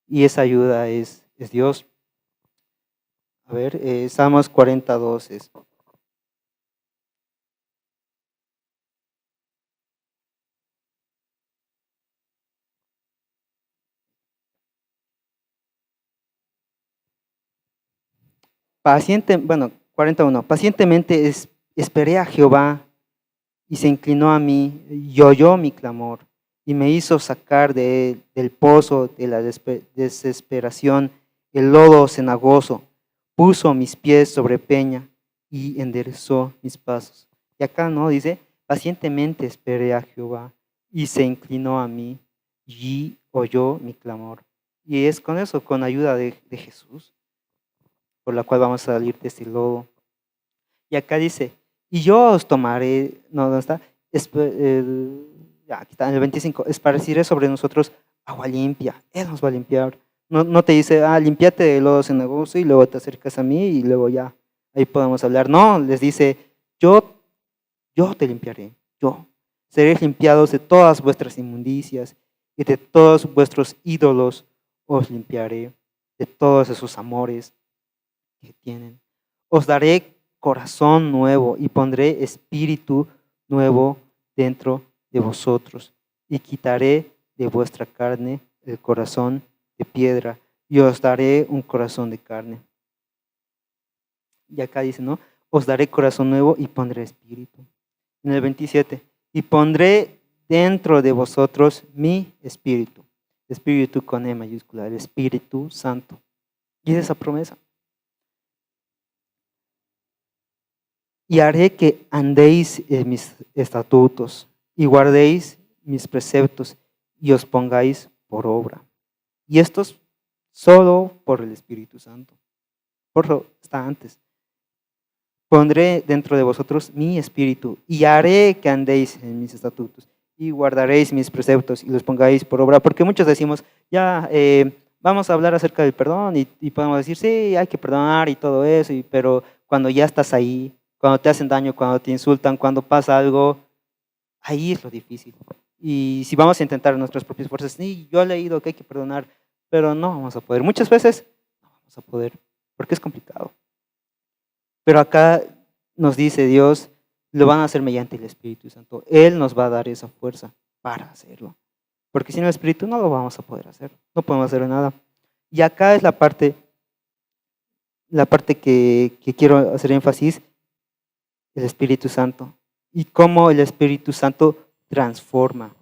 Y esa ayuda es Dios. A ver, Salmos 42 es. Bueno, 41. Pacientemente esperé a Jehová y se inclinó a mí y oyó mi clamor y me hizo sacar del pozo de la desesperación, el lodo cenagoso, puso mis pies sobre peña y enderezó mis pasos. Y acá no, dice, pacientemente esperé a Jehová y se inclinó a mí y oyó mi clamor. Y es con eso, con ayuda de Jesús, por la cual vamos a salir de este lodo. Y acá dice, y yo os tomaré, no, ¿dónde está? Aquí está, en el 25, esparciré sobre nosotros agua limpia, Él nos va a limpiar. No te dice, limpiate de lodo cenagoso y luego te acercas a mí y luego ya, ahí podemos hablar. No, les dice, yo te limpiaré, yo. Seréis limpiados de todas vuestras inmundicias y de todos vuestros ídolos os limpiaré, de todos esos amores que tienen. Os daré corazón nuevo y pondré espíritu nuevo dentro de vosotros y quitaré de vuestra carne el corazón de piedra y os daré un corazón de carne. Y acá dice, ¿no? Os daré corazón nuevo y pondré espíritu. En el 27, y pondré dentro de vosotros mi espíritu. Espíritu con E mayúscula, el Espíritu Santo. Y es esa promesa. Y haré que andéis en mis estatutos y guardéis mis preceptos y os pongáis por obra. Y esto es solo por el Espíritu Santo. Por eso está antes. Pondré dentro de vosotros mi espíritu y haré que andéis en mis estatutos y guardaréis mis preceptos y los pongáis por obra. Porque muchos decimos, ya vamos a hablar acerca del perdón y podemos decir, sí, hay que perdonar y todo eso, pero cuando ya estás ahí, cuando te hacen daño, cuando te insultan, cuando pasa algo, ahí es lo difícil. Y si vamos a intentar nuestras propias fuerzas, sí, yo he leído que hay que perdonar, pero no vamos a poder. Muchas veces no vamos a poder, porque es complicado. Pero acá nos dice Dios, lo van a hacer mediante el Espíritu Santo. Él nos va a dar esa fuerza para hacerlo. Porque sin el Espíritu no lo vamos a poder hacer, no podemos hacer nada. Y acá es la parte que quiero hacer énfasis, el Espíritu Santo. Y cómo el Espíritu Santo transforma.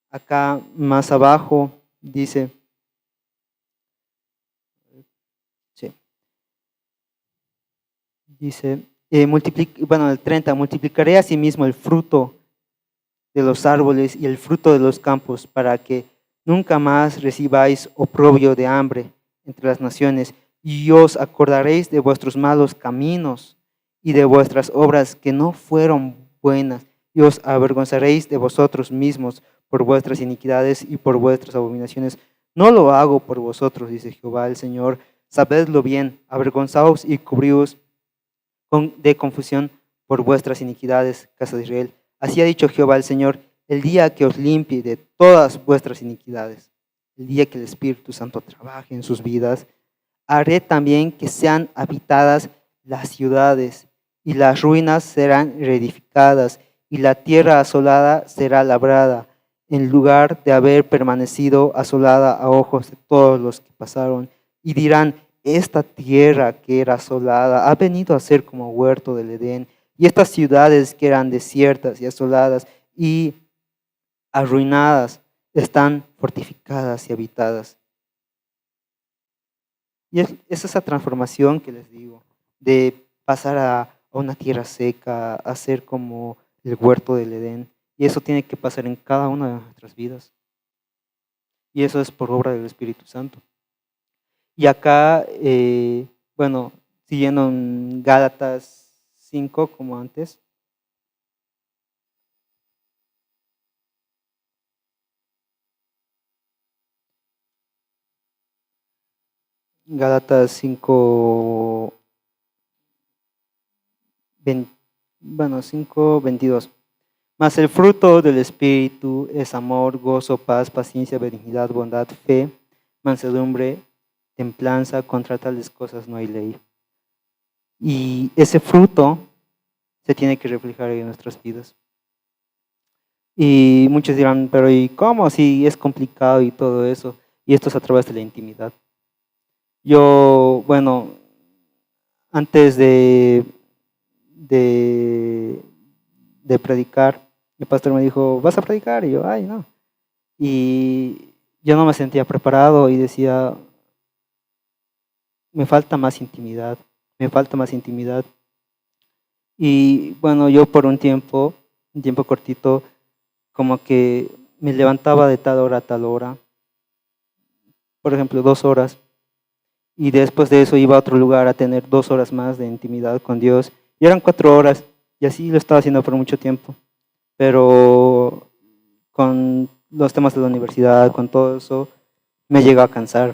Acá más abajo dice, sí, dice, bueno, el 30, multiplicaré asimismo el fruto de los árboles y el fruto de los campos, para que nunca más recibáis oprobio de hambre entre las naciones, y os acordaréis de vuestros malos caminos y de vuestras obras que no fueron buenas, y os avergonzaréis de vosotros mismos por vuestras iniquidades y por vuestras abominaciones. No lo hago por vosotros, dice Jehová el Señor, sabedlo bien, avergonzaos y cubríos de confusión por vuestras iniquidades, casa de Israel. Así ha dicho Jehová el Señor, el día que os limpie de todas vuestras iniquidades, el día que el Espíritu Santo trabaje en sus vidas, haré también que sean habitadas las ciudades, y las ruinas serán reedificadas, y la tierra asolada será labrada, en lugar de haber permanecido asolada a ojos de todos los que pasaron. Y dirán, esta tierra que era asolada ha venido a ser como huerto del Edén, y estas ciudades que eran desiertas y asoladas y arruinadas están fortificadas y habitadas. Y es esa transformación que les digo, de pasar a una tierra seca, a ser como el huerto del Edén. Y eso tiene que pasar en cada una de nuestras vidas. Y eso es por obra del Espíritu Santo. Y acá, bueno, siguiendo en Gálatas 5, como antes. Gálatas 5, 5:22. Mas el fruto del Espíritu es amor, gozo, paz, paciencia, benignidad, bondad, fe, mansedumbre, templanza. Contra tales cosas no hay ley. Y ese fruto se tiene que reflejar en nuestras vidas. Y muchos dirán, pero ¿y cómo? Si es complicado y todo eso. Y esto es a través de la intimidad. Yo, bueno, antes de predicar, el pastor me dijo, ¿vas a predicar? Y yo, ay, no. Y yo no me sentía preparado y decía, me falta más intimidad, me falta más intimidad. Y bueno, yo por un tiempo cortito, como que me levantaba de tal hora a tal hora, por ejemplo, 2 horas, y después de eso iba a otro lugar a tener 2 horas más de intimidad con Dios, y eran 4 horas, y así lo estaba haciendo por mucho tiempo, pero con los temas de la universidad, con todo eso, me llegó a cansar,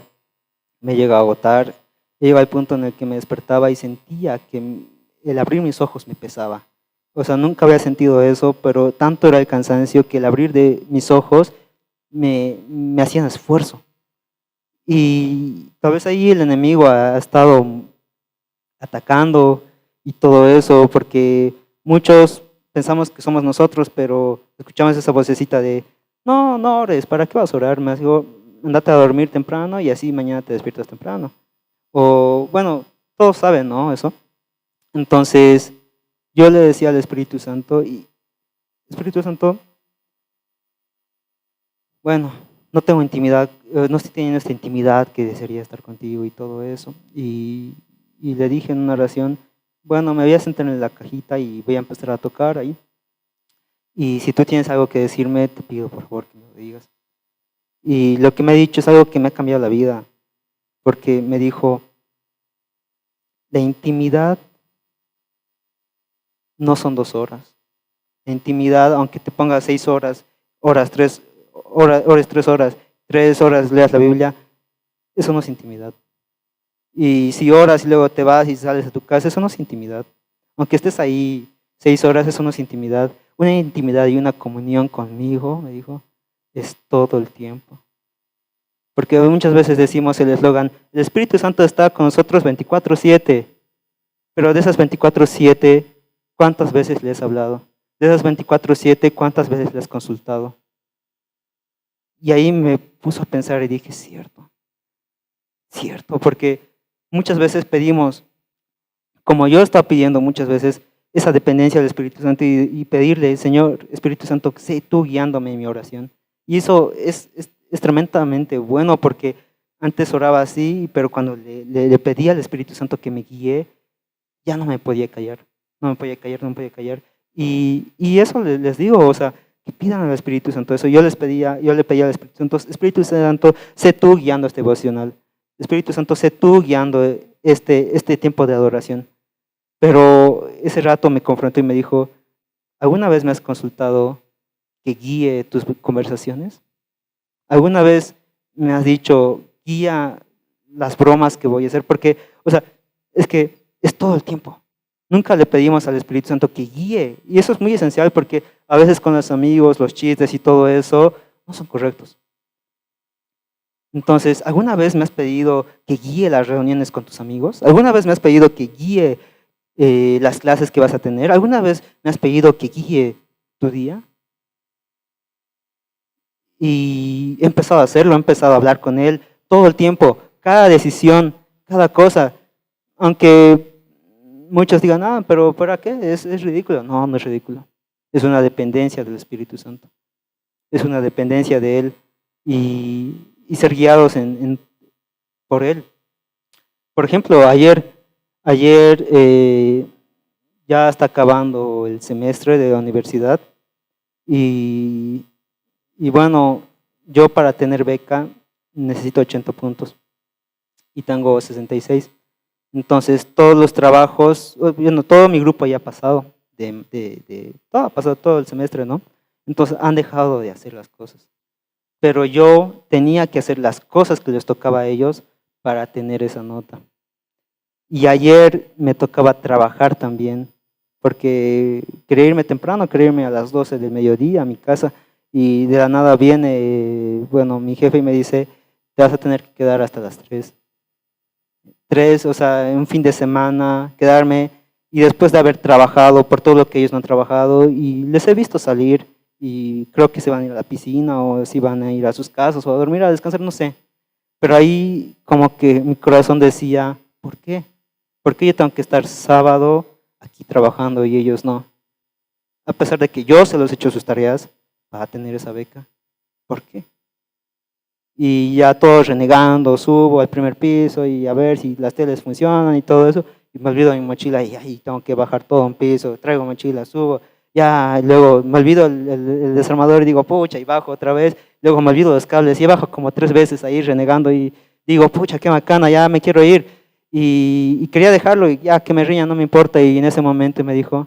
me llegó a agotar, y llegó al punto en el que me despertaba y sentía que el abrir mis ojos me pesaba. O sea, nunca había sentido eso, pero tanto era el cansancio que el abrir de mis ojos me hacían esfuerzo. Y tal vez ahí el enemigo ha estado atacando y todo eso, porque muchos pensamos que somos nosotros, pero escuchamos esa vocecita de, no, no ores, ¿para qué vas a orar? Me digo, andate a dormir temprano y así mañana te despiertas temprano. O bueno, todos saben, ¿no? Eso. Entonces, yo le decía al Espíritu Santo, y Espíritu Santo, bueno, no tengo intimidad, no estoy teniendo esta intimidad que desearía estar contigo y todo eso. Y le dije en una oración, bueno, me voy a sentar en la cajita y voy a empezar a tocar ahí. Y si tú tienes algo que decirme, te pido por favor que me lo digas. Y lo que me ha dicho es algo que me ha cambiado la vida, porque me dijo, la intimidad no son 2 horas. La intimidad, aunque te pongas 6 horas, 3 horas, 3 horas leas la Biblia, eso no es intimidad. Y si oras y luego te vas y sales de tu casa, eso no es intimidad. Aunque estés ahí 6 horas, eso no es intimidad. Una intimidad y una comunión conmigo, me dijo, es todo el tiempo. Porque muchas veces decimos el eslogan, el Espíritu Santo está con nosotros 24/7, pero de esas 24/7 ¿cuántas veces le has hablado? De esas 24/7, ¿cuántas veces le has consultado? Y ahí me puso a pensar y dije, cierto, porque muchas veces pedimos, como yo estaba pidiendo muchas veces, esa dependencia del Espíritu Santo y pedirle, Señor, Espíritu Santo, sé tú guiándome en mi oración. Y eso es tremendamente bueno porque antes oraba así, pero cuando le pedía al Espíritu Santo que me guíe, ya no me podía callar, no me podía callar, no me podía callar. Y eso les digo, o sea, que pidan al Espíritu Santo eso. Yo le pedía al Espíritu Santo, sé tú guiando este devocional. Espíritu Santo, sé tú guiando este tiempo de adoración. Pero ese rato me confrontó y me dijo, ¿alguna vez me has consultado que guíe tus conversaciones? ¿Alguna vez me has dicho, guía las bromas que voy a hacer? Porque, o sea, es que es todo el tiempo. Nunca le pedimos al Espíritu Santo que guíe. Y eso es muy esencial porque a veces con los amigos, los chistes y todo eso no son correctos. Entonces, ¿alguna vez me has pedido que guíe las reuniones con tus amigos? ¿Alguna vez me has pedido que guíe las clases que vas a tener? ¿Alguna vez me has pedido que guíe tu día? Y he empezado a hacerlo, he empezado a hablar con él todo el tiempo, cada decisión, cada cosa. Aunque muchos digan, ah, pero ¿para qué? Es ridículo. No, no es ridículo. Es una dependencia del Espíritu Santo. Es una dependencia de Él y ser guiados por Él. Por ejemplo, ayer ya está acabando el semestre de la universidad y, y bueno, yo para tener beca necesito 80 puntos y tengo 66. Entonces, todos los trabajos, bueno, todo mi grupo ya ha pasado, todo ha pasado todo el semestre, ¿no? Entonces, han dejado de hacer las cosas. Pero yo tenía que hacer las cosas que les tocaba a ellos para tener esa nota. Y ayer me tocaba trabajar también, porque quería irme temprano, quería irme a las 12 del mediodía a mi casa, y de la nada viene, bueno, mi jefe y me dice, te vas a tener que quedar hasta las 3. 3, o sea, un fin de semana, quedarme, y después de haber trabajado por todo lo que ellos no han trabajado, y les he visto salir, y creo que se van a ir a la piscina, o si van a ir a sus casas, o a dormir, a descansar, no sé. Pero ahí como que mi corazón decía, ¿por qué? ¿Por qué yo tengo que estar sábado aquí trabajando y ellos no? A pesar de que yo se los he hecho sus tareas para tener esa beca. ¿Por qué? Y ya todos renegando, subo al primer piso y a ver si las teles funcionan y todo eso. Y me olvido mi mochila y ahí tengo que bajar todo un piso, traigo mochila, subo. Ya, luego me olvido el desarmador y digo, pucha, y bajo otra vez. Luego me olvido los cables y bajo como 3 veces ahí renegando y digo, pucha, qué bacana, ya me quiero ir. Y quería dejarlo y ya que me riña, no me importa. Y en ese momento me dijo,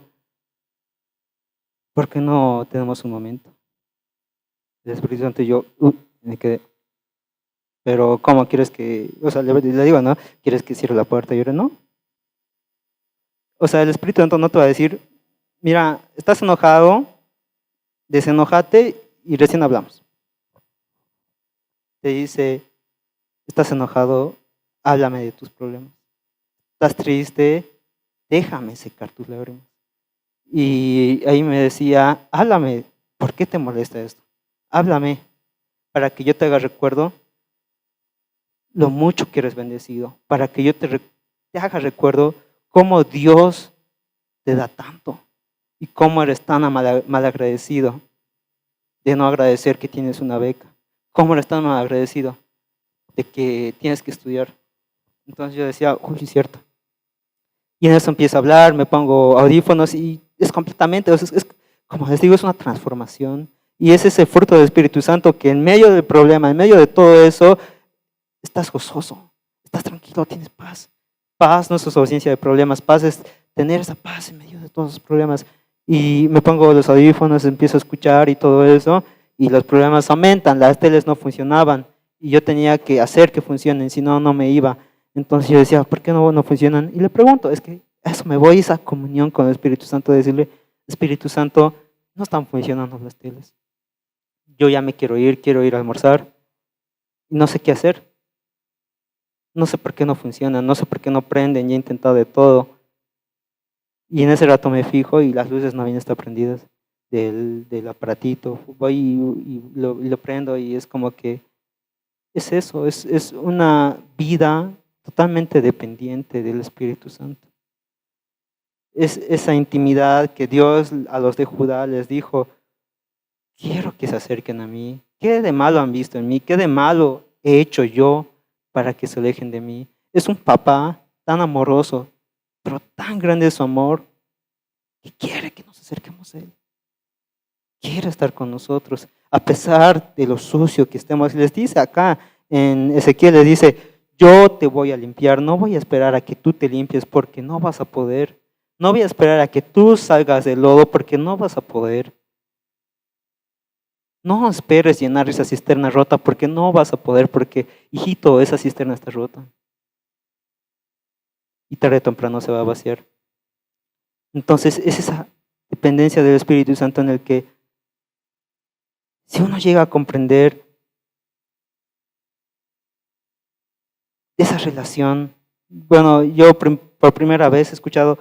¿por qué no tenemos un momento? El Espíritu Santo y yo, me quedé. Pero ¿cómo quieres que, o sea, le digo, ¿no? ¿Quieres que cierre la puerta? Y yo, no. O sea, el Espíritu Santo no te va a decir, mira, estás enojado, desenojate y recién hablamos. Te dice, estás enojado, háblame de tus problemas. Estás triste, déjame secar tus lágrimas. Y ahí me decía, háblame, ¿por qué te molesta esto? Háblame, para que yo te haga recuerdo lo mucho que eres bendecido, para que yo te haga recuerdo cómo Dios te da tanto y cómo eres tan mal agradecido de no agradecer que tienes una beca, cómo eres tan mal agradecido de que tienes que estudiar. Entonces yo decía, uy, es cierto. Y en eso empiezo a hablar, me pongo audífonos y es completamente, como les digo, es una transformación. Y es ese fruto del Espíritu Santo que en medio del problema, en medio de todo eso, estás gozoso, estás tranquilo, tienes paz. Paz no es ausencia de problemas, paz es tener esa paz en medio de todos los problemas. Y me pongo los audífonos, empiezo a escuchar y todo eso, y los problemas aumentan, las teles no funcionaban, y yo tenía que hacer que funcionen, si no, no me iba. Entonces yo decía, ¿por qué no funcionan? Y le pregunto, es que a eso me voy, esa comunión con el Espíritu Santo, decirle, Espíritu Santo, no están funcionando las teles. Yo ya me quiero ir a almorzar, y no sé qué hacer. No sé por qué no funcionan, no sé por qué no prenden, ya he intentado de todo. Y en ese rato me fijo y las luces no habían estado prendidas del aparatito. Voy y lo prendo y es como que es eso, es una vida totalmente dependiente del Espíritu Santo. Es esa intimidad que Dios a los de Judá les dijo, quiero que se acerquen a mí. ¿Qué de malo han visto en mí? ¿Qué de malo he hecho yo para que se alejen de mí? Es un papá tan amoroso, pero tan grande es su amor, que quiere que nos acerquemos a Él. Quiere estar con nosotros, a pesar de lo sucio que estemos. Les dice acá, en Ezequiel les dice, yo te voy a limpiar, no voy a esperar a que tú te limpies porque no vas a poder. No voy a esperar a que tú salgas del lodo porque no vas a poder. No esperes llenar esa cisterna rota porque no vas a poder, porque, hijito, esa cisterna está rota. Y tarde o temprano se va a vaciar. Entonces, es esa dependencia del Espíritu Santo en el que, si uno llega a comprender esa relación, bueno, yo por primera vez he escuchado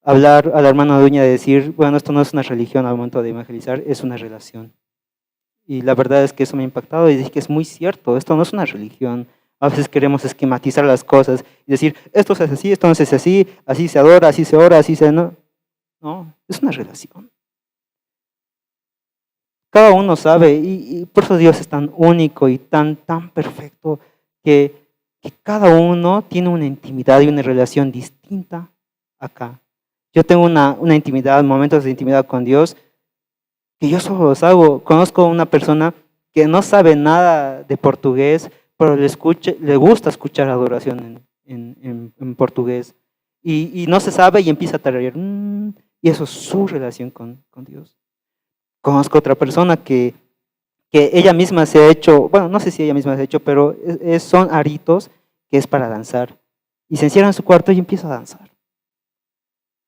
hablar a la hermana Duña de decir, bueno, esto no es una religión al momento de evangelizar, es una relación. Y la verdad es que eso me ha impactado y dije que es muy cierto, esto no es una religión. A veces queremos esquematizar las cosas y decir, esto se hace así, esto no se hace así se adora, así se ora, así se... No, no, es una relación. Cada uno sabe y por eso Dios es tan único y tan perfecto que cada uno tiene una intimidad y una relación distinta acá. Yo tengo una intimidad, momentos de intimidad con Dios que yo solo los hago. Conozco una persona que no sabe nada de portugués, pero le gusta escuchar adoración en portugués. Y no se sabe y empieza a tararear. Y eso es su relación con Dios. Conozco otra persona que ella misma se ha hecho, bueno, no sé si ella misma se ha hecho, pero son aritos que es para danzar. Y se encierra en su cuarto y empieza a danzar.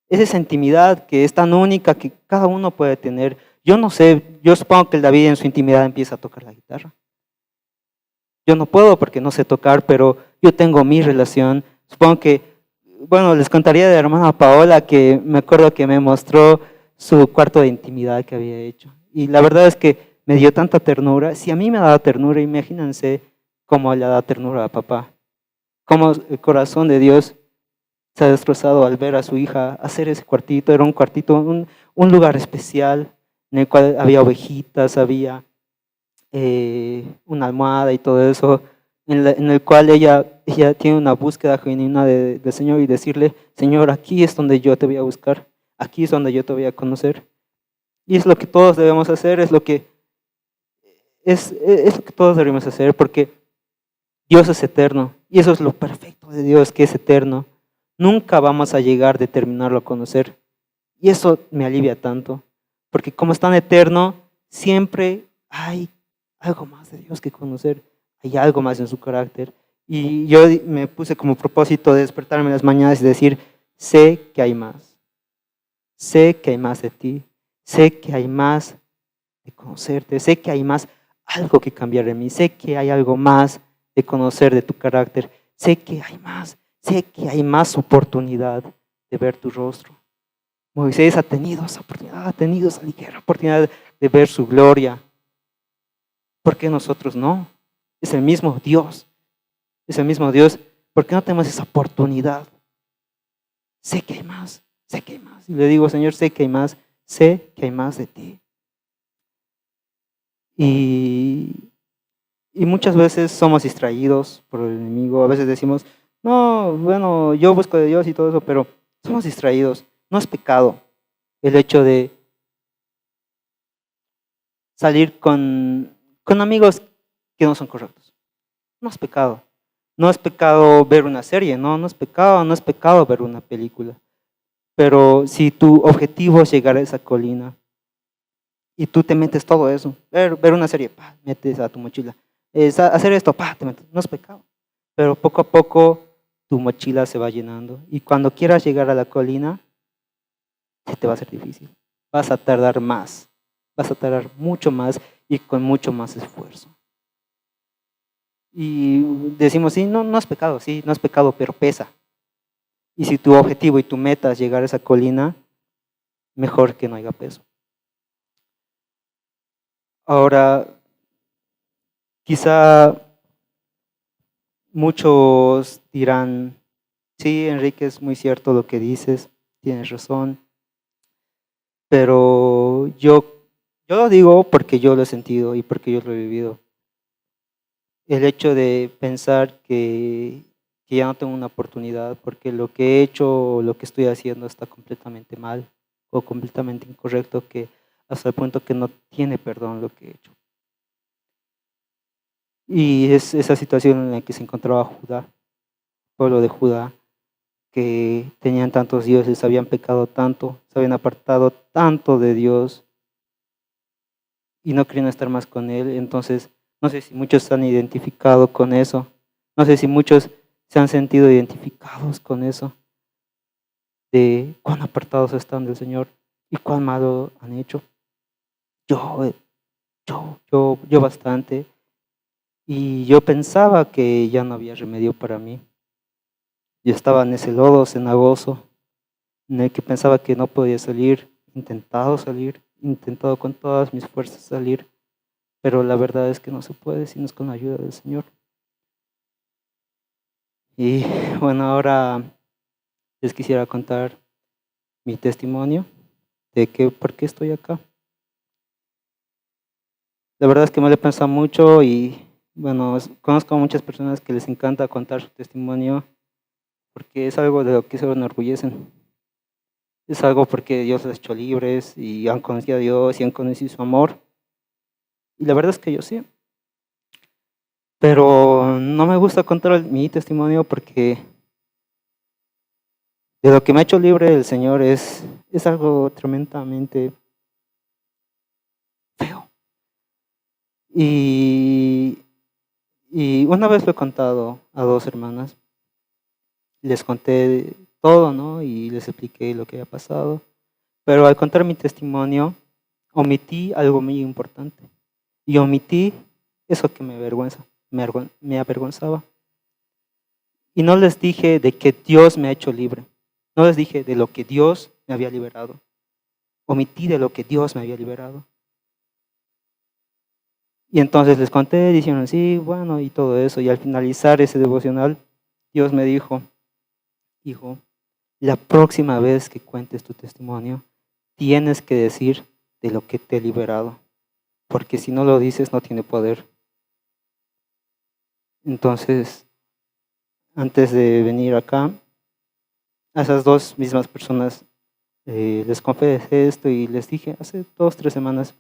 Es esa intimidad que es tan única que cada uno puede tener. Yo no sé, yo supongo que el David en su intimidad empieza a tocar la guitarra. Yo no puedo porque no sé tocar, pero yo tengo mi relación. Supongo que, bueno, les contaría de la hermana Paola que me acuerdo que me mostró su cuarto de intimidad que había hecho. Y la verdad es que me dio tanta ternura. Si a mí me daba ternura, imagínense cómo le da ternura a papá. Cómo el corazón de Dios se ha destrozado al ver a su hija hacer ese cuartito. Era un cuartito, un lugar especial en el cual había ovejitas, había una almohada y todo eso, en el cual ella tiene una búsqueda genuina del Señor y decirle, Señor, aquí es donde yo te voy a buscar, aquí es donde yo te voy a conocer. Y es lo que todos debemos hacer, es lo que todos debemos hacer, porque Dios es eterno y eso es lo perfecto de Dios, que es eterno. Nunca vamos a llegar de terminarlo a conocer. Y eso me alivia tanto, porque como es tan eterno, siempre hay algo más de Dios que conocer, hay algo más en su carácter. Y yo me puse como propósito de despertarme en las mañanas y decir, sé que hay más, sé que hay más de ti, sé que hay más de conocerte, sé que hay más algo que cambiar en mí, sé que hay algo más de conocer de tu carácter, sé que hay más oportunidad de ver tu rostro. Moisés ha tenido esa oportunidad, ha tenido esa ligera oportunidad de ver su gloria. ¿Por qué nosotros no? Es el mismo Dios, es el mismo Dios. ¿Por qué no tenemos esa oportunidad? Sé que hay más, sé que hay más. Y le digo, Señor, sé que hay más, sé que hay más de ti. Y muchas veces somos distraídos por el enemigo. A veces decimos, no, bueno, yo busco de Dios y todo eso, pero somos distraídos. No es pecado el hecho de salir con amigos que no son correctos. No es pecado. No es pecado ver una serie, no es pecado, no es pecado ver una película. Pero si tu objetivo es llegar a esa colina y tú te metes todo eso, ver una serie, metes a tu mochila, hacer esto, te metes, no es pecado. Pero poco a poco tu mochila se va llenando y cuando quieras llegar a la colina, se te va a hacer difícil. Vas a tardar más, vas a tardar mucho más y con mucho más esfuerzo. Y decimos, sí, no es pecado, sí, no es pecado, pero pesa. Y si tu objetivo y tu meta es llegar a esa colina, mejor que no haya peso. Ahora, quizá muchos dirán, sí, Enrique, es muy cierto lo que dices, tienes razón, pero yo lo digo porque yo lo he sentido y porque yo lo he vivido. El hecho de pensar que ya no tengo una oportunidad porque lo que he hecho o lo que estoy haciendo está completamente mal o completamente incorrecto, que hasta el punto que no tiene perdón lo que he hecho. Y es esa situación en la que se encontraba Judá, el pueblo de Judá, que tenían tantos dioses, habían pecado tanto, se habían apartado tanto de Dios y no querían estar más con Él. Entonces, no sé si muchos se han identificado con eso, no sé si muchos se han sentido identificados con eso, de cuán apartados están del Señor y cuán malo han hecho. Yo, yo bastante, y yo pensaba que ya no había remedio para mí. Yo estaba en ese lodo cenagoso, en el que pensaba que no podía salir, intentado con todas mis fuerzas salir, pero la verdad es que no se puede si no es con la ayuda del Señor. Y bueno, ahora les quisiera contar mi testimonio de que por qué estoy acá. La verdad es que me lo he pensado mucho y bueno, conozco a muchas personas que les encanta contar su testimonio porque es algo de lo que se enorgullecen. Es algo porque Dios les ha hecho libres y han conocido a Dios y han conocido su amor. Y la verdad es que yo sí. Pero no me gusta contar mi testimonio porque de lo que me ha hecho libre el Señor es algo tremendamente feo. Y, y una vez lo he contado a dos hermanas, les conté todo, ¿no? Y les expliqué lo que había pasado. Pero al contar mi testimonio, omití algo muy importante. Y omití eso que me avergüenza, me avergonzaba. Y no les dije de que Dios me ha hecho libre. No les dije de lo que Dios me había liberado. Omití de lo que Dios me había liberado. Y entonces les conté, dijeron, sí, bueno, y todo eso. Y al finalizar ese devocional, Dios me dijo, hijo, la próxima vez que cuentes tu testimonio, tienes que decir de lo que te he liberado. Porque si no lo dices, no tiene poder. Entonces, antes de venir acá, a esas dos mismas personas les confesé esto y les dije hace 2 o 3 semanas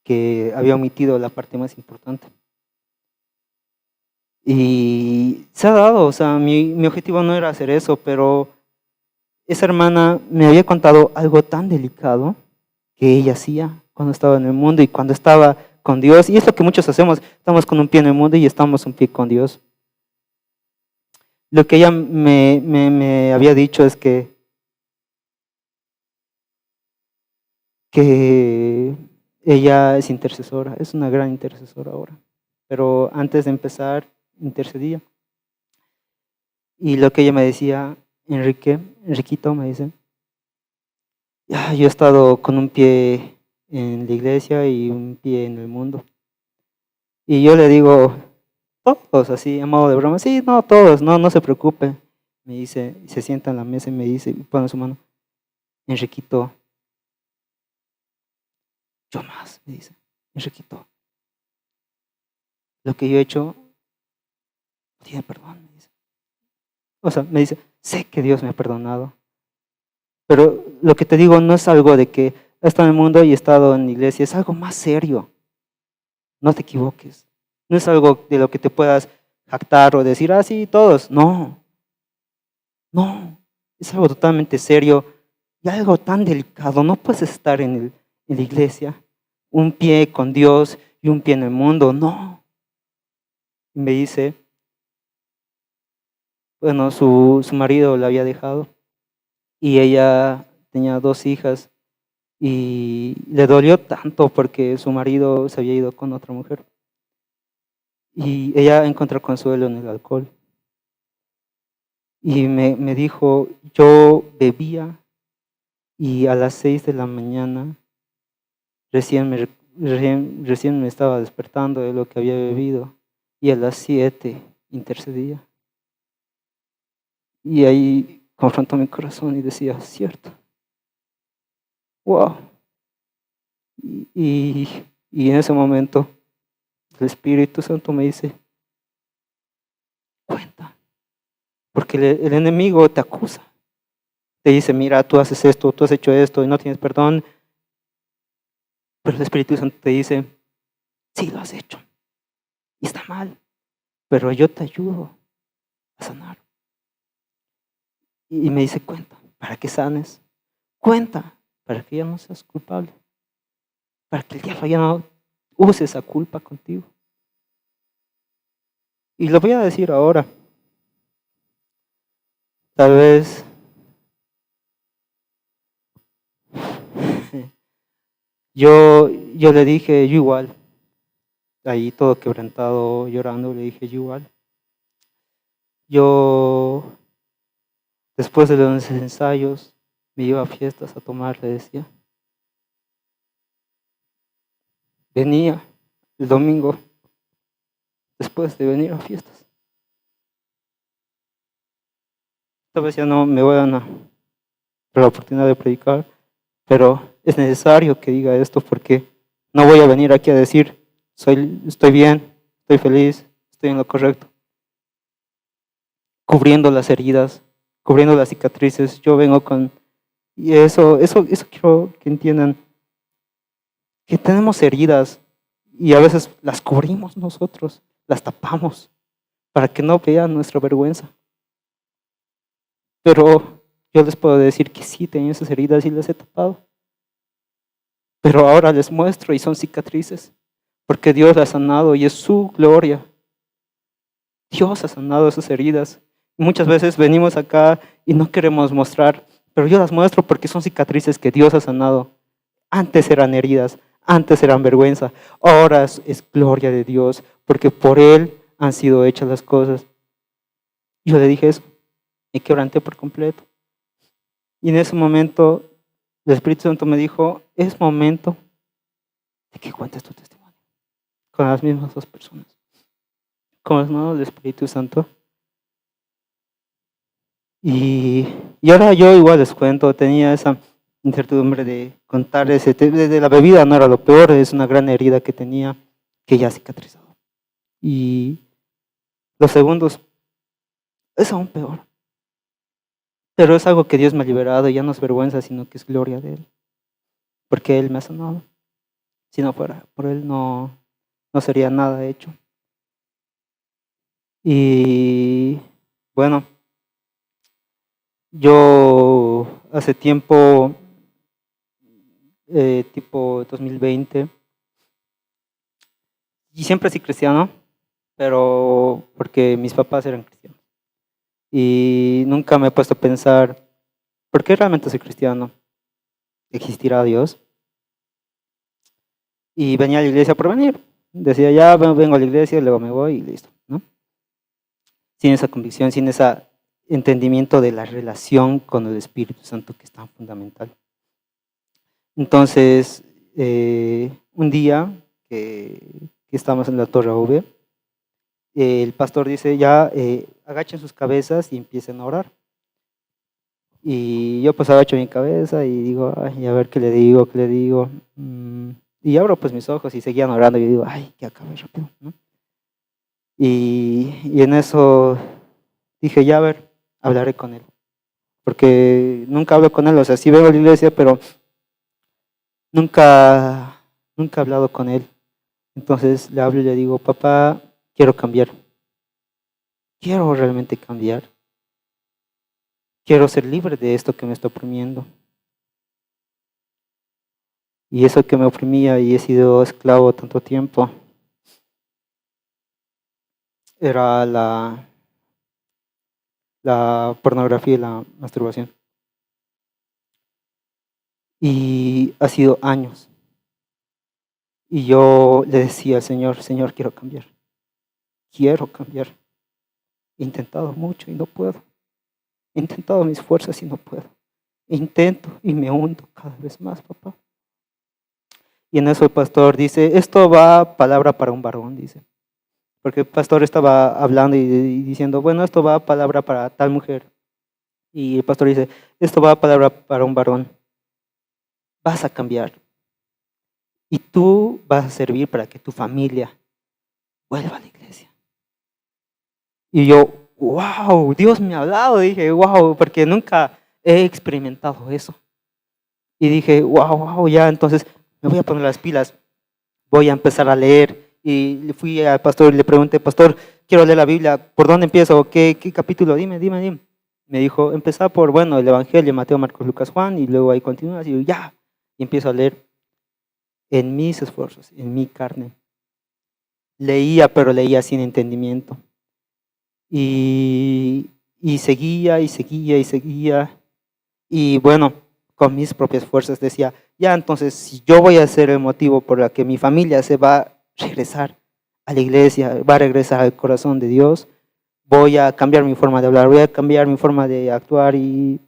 que había omitido la parte más importante. Y se ha dado, o sea, mi objetivo no era hacer eso, pero esa hermana me había contado algo tan delicado que ella hacía cuando estaba en el mundo y cuando estaba con Dios. Y es lo que muchos hacemos, estamos con un pie en el mundo y estamos un pie con Dios. Lo que ella me había dicho es que ella es intercesora, es una gran intercesora ahora. Pero antes de empezar, intercedía. Y lo que ella me decía, Enriquito me dice, "Ya, yo he estado con un pie en la iglesia y un pie en el mundo". Y yo le digo, todos, así, a modo de broma, sí, no, todos, no se preocupe. Me dice, y se sienta en la mesa y me dice, y pone su mano, Enriquito, yo más, me dice, Enriquito, lo que yo he hecho, tiene perdón, me dice. O sea, me dice, sé que Dios me ha perdonado, pero lo que te digo no es algo de que he estado en el mundo y he estado en la iglesia, es algo más serio. No te equivoques. No es algo de lo que te puedas jactar o decir, ah, sí, todos. No, no. Es algo totalmente serio y algo tan delicado. No puedes estar en la iglesia, un pie con Dios y un pie en el mundo. No. Y me dice, bueno, su marido la había dejado y ella tenía 2 hijas y le dolió tanto porque su marido se había ido con otra mujer. Y ella encontró consuelo en el alcohol. Y me dijo, yo bebía y a las 6 de la mañana recién me estaba despertando de lo que había bebido y a las 7 intercedía. Y ahí confrontó mi corazón y decía, cierto, wow. Y, y en ese momento el Espíritu Santo me dice, cuenta, porque el enemigo te acusa. Te dice, mira, tú haces esto, tú has hecho esto y no tienes perdón. Pero el Espíritu Santo te dice, sí, lo has hecho y está mal, pero yo te ayudo a sanar. Y me dice, cuenta, para que sanes. Cuenta, para que ya no seas culpable. Para que el diablo ya no use esa culpa contigo. Y lo voy a decir ahora. Tal vez yo le dije, yo igual. Ahí todo quebrantado, llorando, le dije, yo igual. Yo, después de los ensayos, me iba a fiestas a tomar, le decía. Venía el domingo, después de venir a fiestas. Esta vez ya no me voy a dar la oportunidad de predicar, pero es necesario que diga esto porque no voy a venir aquí a decir, estoy bien, estoy feliz, estoy en lo correcto. Cubriendo las heridas, cubriendo las cicatrices, yo vengo con... Y eso quiero que entiendan, que tenemos heridas y a veces las cubrimos nosotros, las tapamos para que no vean nuestra vergüenza. Pero yo les puedo decir que sí tenía esas heridas y las he tapado. Pero ahora les muestro y son cicatrices, porque Dios las ha sanado y es su gloria. Dios ha sanado esas heridas. Muchas veces venimos acá y no queremos mostrar, pero yo las muestro porque son cicatrices que Dios ha sanado. Antes eran heridas, antes eran vergüenza, ahora es gloria de Dios, porque por Él han sido hechas las cosas. Yo le dije eso, me quebranté por completo. Y en ese momento el Espíritu Santo me dijo, es momento de que cuentes tu testimonio con las mismas dos personas, con las manos del Espíritu Santo. Y ahora yo igual les cuento, tenía esa incertidumbre de contar de la bebida no era lo peor, es una gran herida que tenía que ya ha cicatrizado. Y los segundos es aún peor, pero es algo que Dios me ha liberado y ya no es vergüenza, sino que es gloria de Él, porque Él me ha sanado. Si no fuera por Él no sería nada hecho. Y bueno, yo hace tiempo, tipo 2020, y siempre soy cristiano, pero porque mis papás eran cristianos. Y nunca me he puesto a pensar, ¿por qué realmente soy cristiano? ¿Existirá Dios? Y venía a la iglesia por venir. Decía, ya vengo a la iglesia, luego me voy y listo, ¿no? Sin esa convicción, sin ese entendimiento de la relación con el Espíritu Santo que es tan fundamental. Entonces, un día que estamos en la Torre V, el pastor dice, ya agachen sus cabezas y empiecen a orar. Y yo pues agacho mi cabeza y digo, ay, a ver qué le digo, qué le digo. Y abro pues mis ojos y seguían orando y digo, ay, que acabe rápido, ¿no? Y en eso dije, ya a ver, hablaré con él. Porque nunca hablo con él, o sea, sí vengo a la iglesia, pero nunca he hablado con él. Entonces le hablo y le digo, papá, quiero cambiar. Quiero realmente cambiar. Quiero ser libre de esto que me está oprimiendo. Y eso que me oprimía y he sido esclavo tanto tiempo era la pornografía y la masturbación. Y ha sido años. Y yo le decía al Señor, Señor, quiero cambiar. Quiero cambiar. He intentado mucho y no puedo. He intentado mis fuerzas y no puedo. Intento y me hundo cada vez más, papá. Y en eso el pastor dice, esto va palabra para un varón, dice. Porque el pastor estaba hablando y diciendo, bueno, esto va palabra para tal mujer. Y el pastor dice, esto va palabra para un varón. Vas a cambiar. Y tú vas a servir para que tu familia vuelva a la iglesia. Y yo, wow, Dios me ha hablado. Dije, wow, porque nunca he experimentado eso. Y dije, wow, ya, entonces me voy a poner las pilas. Voy a empezar a leer. Y le fui al pastor y le pregunté, pastor, quiero leer la Biblia, ¿por dónde empiezo? ¿Qué capítulo? Dime. Me dijo, empezá por, bueno, el Evangelio, Mateo, Marcos, Lucas, Juan, y luego ahí continúas, y yo, ya. Y empiezo a leer en mis esfuerzos, en mi carne. Leía, pero leía sin entendimiento. Y seguía, y seguía, y seguía. Y bueno, con mis propias fuerzas decía, ya, entonces, si yo voy a ser el motivo por el que mi familia se va a regresar a la iglesia, va a regresar al corazón de Dios, voy a cambiar mi forma de hablar, voy a cambiar mi forma de actuar y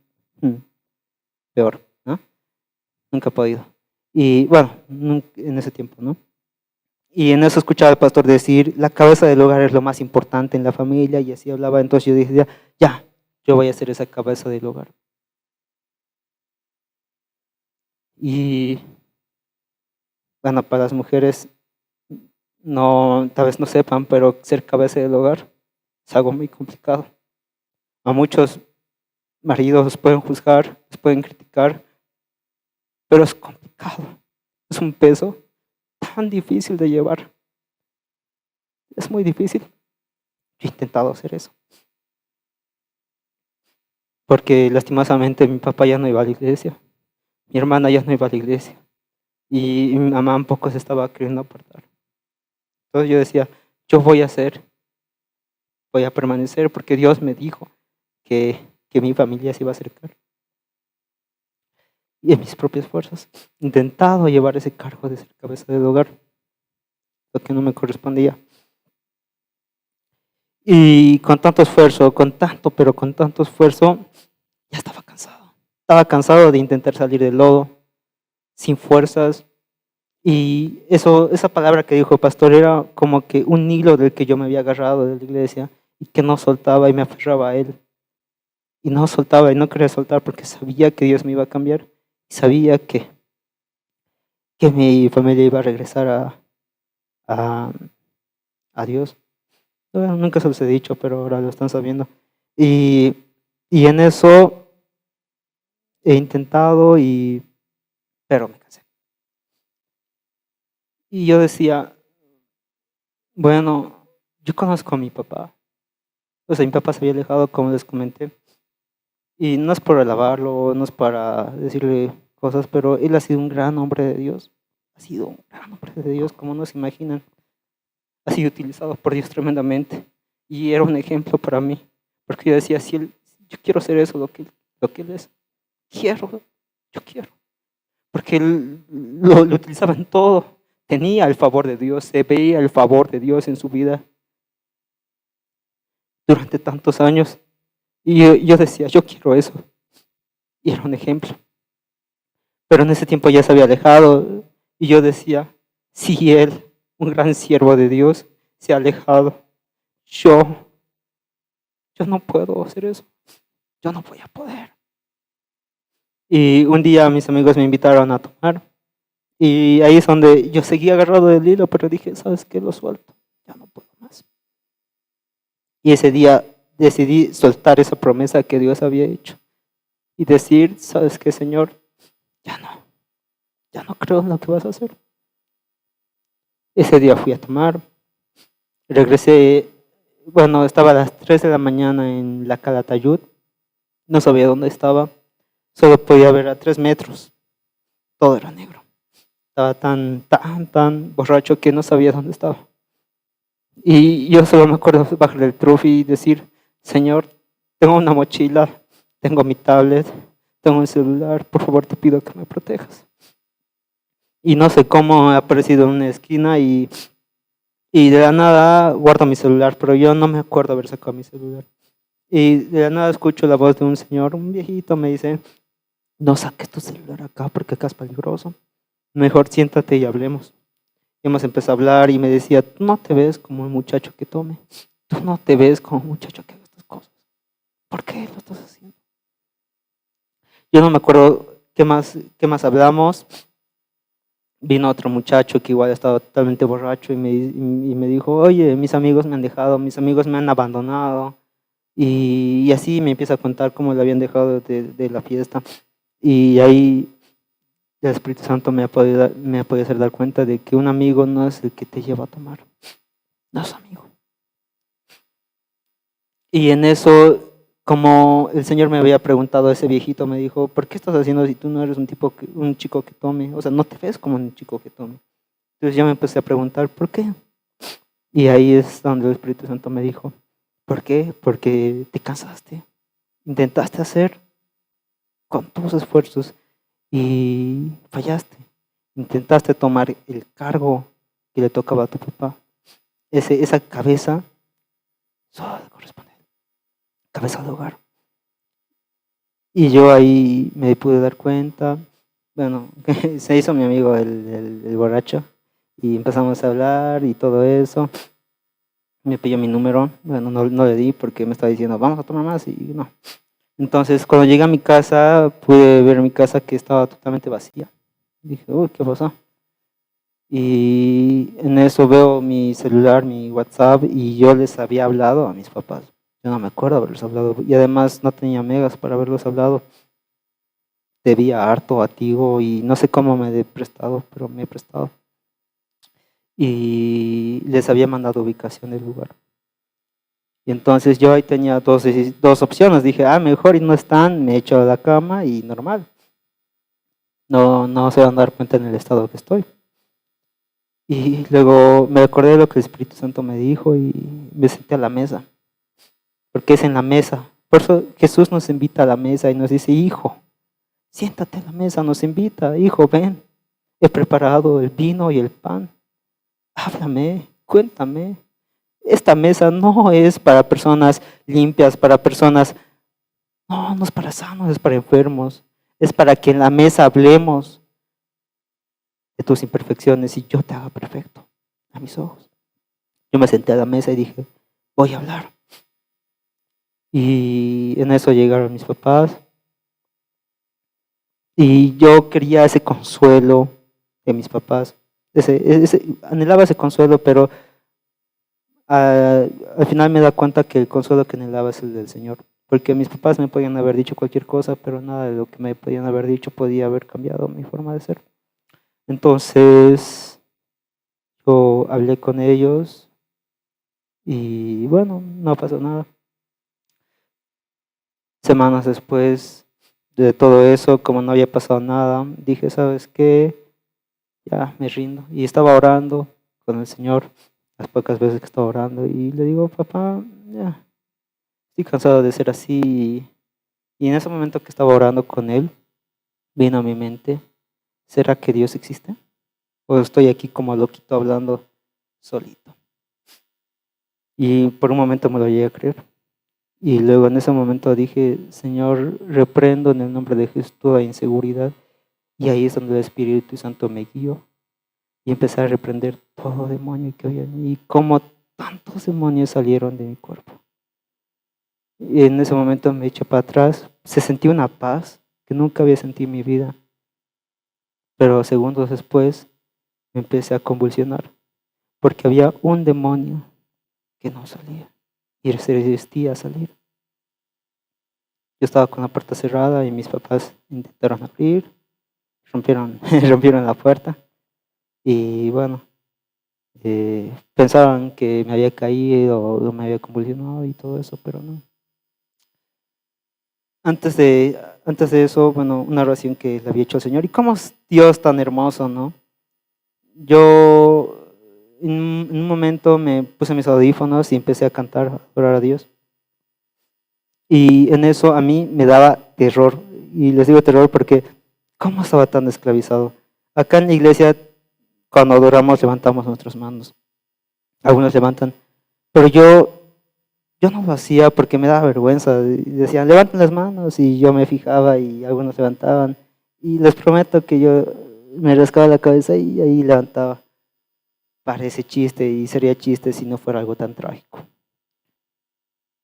peor, ¿no? Nunca he podido. Y bueno, en ese tiempo, ¿no? Y en eso escuchaba al pastor decir, la cabeza del hogar es lo más importante en la familia, y así hablaba. Entonces yo dije, ya, yo voy a ser esa cabeza del hogar. Y bueno, para las mujeres, no, tal vez no sepan, pero ser cabeza del hogar es algo muy complicado. A muchos maridos los pueden juzgar, los pueden criticar, pero es complicado. Es un peso tan difícil de llevar. Es muy difícil. Yo he intentado hacer eso. Porque lastimosamente mi papá ya no iba a la iglesia. Mi hermana ya no iba a la iglesia. Y mi mamá un poco se estaba queriendo apartar. Entonces yo decía, yo voy a hacer, voy a permanecer porque Dios me dijo que mi familia se iba a acercar. Y en mis propias fuerzas, intentado llevar ese cargo de ser cabeza del hogar, lo que no me correspondía. Y con tanto esfuerzo, pero con tanto esfuerzo, ya estaba cansado. Estaba cansado de intentar salir del lodo, sin fuerzas. Y esa palabra que dijo el pastor era como que un hilo del que yo me había agarrado de la iglesia y que no soltaba y me aferraba a él. Y no soltaba y no quería soltar porque sabía que Dios me iba a cambiar y sabía que mi familia iba a regresar a, a Dios. Bueno, nunca se los he dicho, pero ahora lo están sabiendo. Y en eso he intentado, pero me cansé. Y yo decía, bueno, yo conozco a mi papá. O sea, mi papá se había alejado, como les comenté. Y no es por alabarlo, no es para decirle cosas, pero él ha sido un gran hombre de Dios. Ha sido un gran hombre de Dios, como no se imaginan. Ha sido utilizado por Dios tremendamente. Y era un ejemplo para mí. Porque yo decía, si él, yo quiero ser eso, lo que él es. Yo quiero. Porque él lo utilizaba en todo. Tenía el favor de Dios, se veía el favor de Dios en su vida durante tantos años. Y yo decía, yo quiero eso. Y era un ejemplo. Pero en ese tiempo ya se había alejado. Y yo decía, si él, un gran siervo de Dios, se ha alejado, yo no puedo hacer eso. Yo no voy a poder. Y un día mis amigos me invitaron a tomar. Y ahí es donde yo seguía agarrado del hilo, pero dije, ¿sabes qué? Lo suelto. Ya no puedo más. Y ese día decidí soltar esa promesa que Dios había hecho. Y decir, ¿sabes qué, Señor? Ya no creo en lo que vas a hacer. Ese día fui a tomar. Regresé, bueno, estaba a las 3 de la mañana en la Calatayud. No sabía dónde estaba. Solo podía ver a 3 metros. Todo era negro. Estaba tan borracho que no sabía dónde estaba. Y yo solo me acuerdo bajar del trufi y decir, Señor, tengo una mochila, tengo mi tablet, tengo un celular, por favor te pido que me protejas. Y no sé cómo he aparecido en una esquina y de la nada guardo mi celular, pero yo no me acuerdo haber sacado mi celular. Y de la nada escucho la voz de un señor, un viejito, me dice, no saques tu celular acá porque acá es peligroso. Mejor siéntate y hablemos. Y hemos empezado a hablar y me decía, tú no te ves como un muchacho que tome. Tú no te ves como un muchacho que haga estas cosas. ¿Por qué lo estás haciendo? Yo no me acuerdo qué más hablamos. Vino otro muchacho que igual estaba totalmente borracho y me dijo, oye, mis amigos me han dejado, mis amigos me han abandonado. Y así me empieza a contar cómo le habían dejado de la fiesta. Y ahí el Espíritu Santo me ha podido hacer dar cuenta de que un amigo no es el que te lleva a tomar, no es amigo. Y en eso, como el Señor me había preguntado, ese viejito me dijo, ¿por qué estás haciendo si tú no eres un chico que tome? O sea, no te ves como un chico que tome. Entonces yo me empecé a preguntar, ¿por qué? Y ahí es donde el Espíritu Santo me dijo, ¿por qué? Porque te cansaste. Intentaste hacer con tus esfuerzos y fallaste. Intentaste tomar el cargo que le tocaba a tu papá. Esa cabeza solo le corresponde, cabeza de hogar. Y yo ahí me pude dar cuenta, bueno, se hizo mi amigo el borracho y empezamos a hablar y todo eso. Me pidió mi número, bueno, no le di porque me estaba diciendo, vamos a tomar más y no. Entonces, cuando llegué a mi casa, pude ver mi casa que estaba totalmente vacía. Dije, uy, ¿qué pasó? Y en eso veo mi celular, mi WhatsApp, y yo les había hablado a mis papás. Yo no me acuerdo haberles hablado. Y además no tenía megas para haberlos hablado. Debía harto a Tigo y no sé cómo me he prestado, pero me he prestado. Y les había mandado ubicación del lugar. Y entonces yo ahí tenía dos opciones. Dije, mejor y no están, me echo a la cama y normal. No se van a dar cuenta en el estado que estoy. Y luego me acordé de lo que el Espíritu Santo me dijo y me senté a la mesa. Porque es en la mesa. Por eso Jesús nos invita a la mesa y nos dice, hijo, siéntate a la mesa, nos invita, hijo, ven, he preparado el vino y el pan. Háblame, cuéntame. Esta mesa no es para personas limpias, para personas, no es para sanos, es para enfermos. Es para que en la mesa hablemos de tus imperfecciones y yo te haga perfecto a mis ojos. Yo me senté a la mesa y dije, voy a hablar. Y en eso llegaron mis papás. Y yo quería ese consuelo de mis papás. Anhelaba ese consuelo, pero al final me da cuenta que el consuelo que anhelaba es el del Señor. Porque mis papás me podían haber dicho cualquier cosa, pero nada de lo que me podían haber dicho podía haber cambiado mi forma de ser. Entonces, yo hablé con ellos y bueno, no pasó nada. Semanas después de todo eso, como no había pasado nada, dije, ¿sabes qué? Ya me rindo. Y estaba orando con el Señor, las pocas veces que estaba orando, y le digo, papá, ya, estoy cansado de ser así. Y en ese momento que estaba orando con Él, vino a mi mente, ¿será que Dios existe? ¿O estoy aquí como loquito hablando solito? Y por un momento me lo llegué a creer. Y luego en ese momento dije, Señor, reprendo en el nombre de Jesús toda inseguridad. Y ahí es donde el Espíritu Santo me guió. Y empecé a reprender todo demonio que había en mí. Y como tantos demonios salieron de mi cuerpo. Y en ese momento me eché para atrás. Se sentía una paz que nunca había sentido en mi vida. Pero segundos después me empecé a convulsionar. Porque había un demonio que no salía. Y se resistía a salir. Yo estaba con la puerta cerrada y mis papás intentaron abrir. Rompieron la puerta. Y bueno, pensaban que me había caído o me había convulsionado y todo eso, pero no. Antes de eso, bueno, una oración que le había hecho al Señor. Y cómo es Dios tan hermoso, ¿no? Yo en un momento me puse mis audífonos y empecé a cantar, a orar a Dios. Y en eso a mí me daba terror. Y les digo terror porque ¿cómo estaba tan esclavizado? Acá en la iglesia, cuando adoramos, levantamos nuestras manos. Algunos levantan. Pero yo yo no lo hacía porque me daba vergüenza. Decían, levanten las manos, y yo me fijaba y algunos levantaban. Y les prometo que yo me rascaba la cabeza y ahí levantaba. Parece chiste y sería chiste si no fuera algo tan trágico.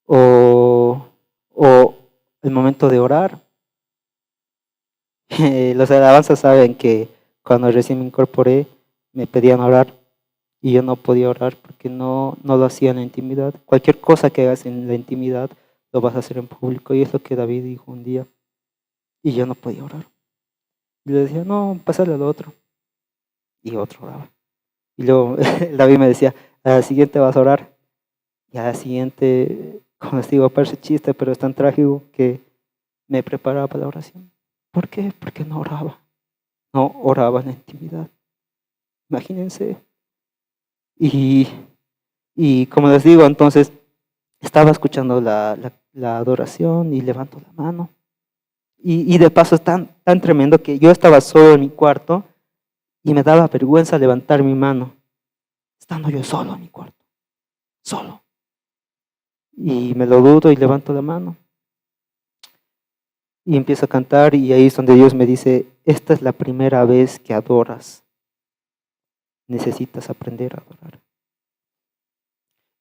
O el momento de orar. Los alabanzas saben que cuando recién me incorporé me pedían orar y yo no podía orar porque no lo hacía en la intimidad. Cualquier cosa que hagas en la intimidad lo vas a hacer en público, y es lo que David dijo un día, y yo no podía orar. Y le decía, no, pásale al otro, y otro oraba. Y luego David me decía, a la siguiente vas a orar, y a la siguiente, como les digo, parece chiste, pero es tan trágico que me preparaba para la oración. ¿Por qué? Porque no oraba. No oraba en la intimidad. Imagínense. Y como les digo, entonces estaba escuchando la adoración y levanto la mano. Y de paso es tan tremendo que yo estaba solo en mi cuarto y me daba vergüenza levantar mi mano, estando yo solo en mi cuarto, solo. Y me lo dudo y levanto la mano. Y empiezo a cantar, y ahí es donde Dios me dice, esta es la primera vez que adoras. Necesitas aprender a adorar.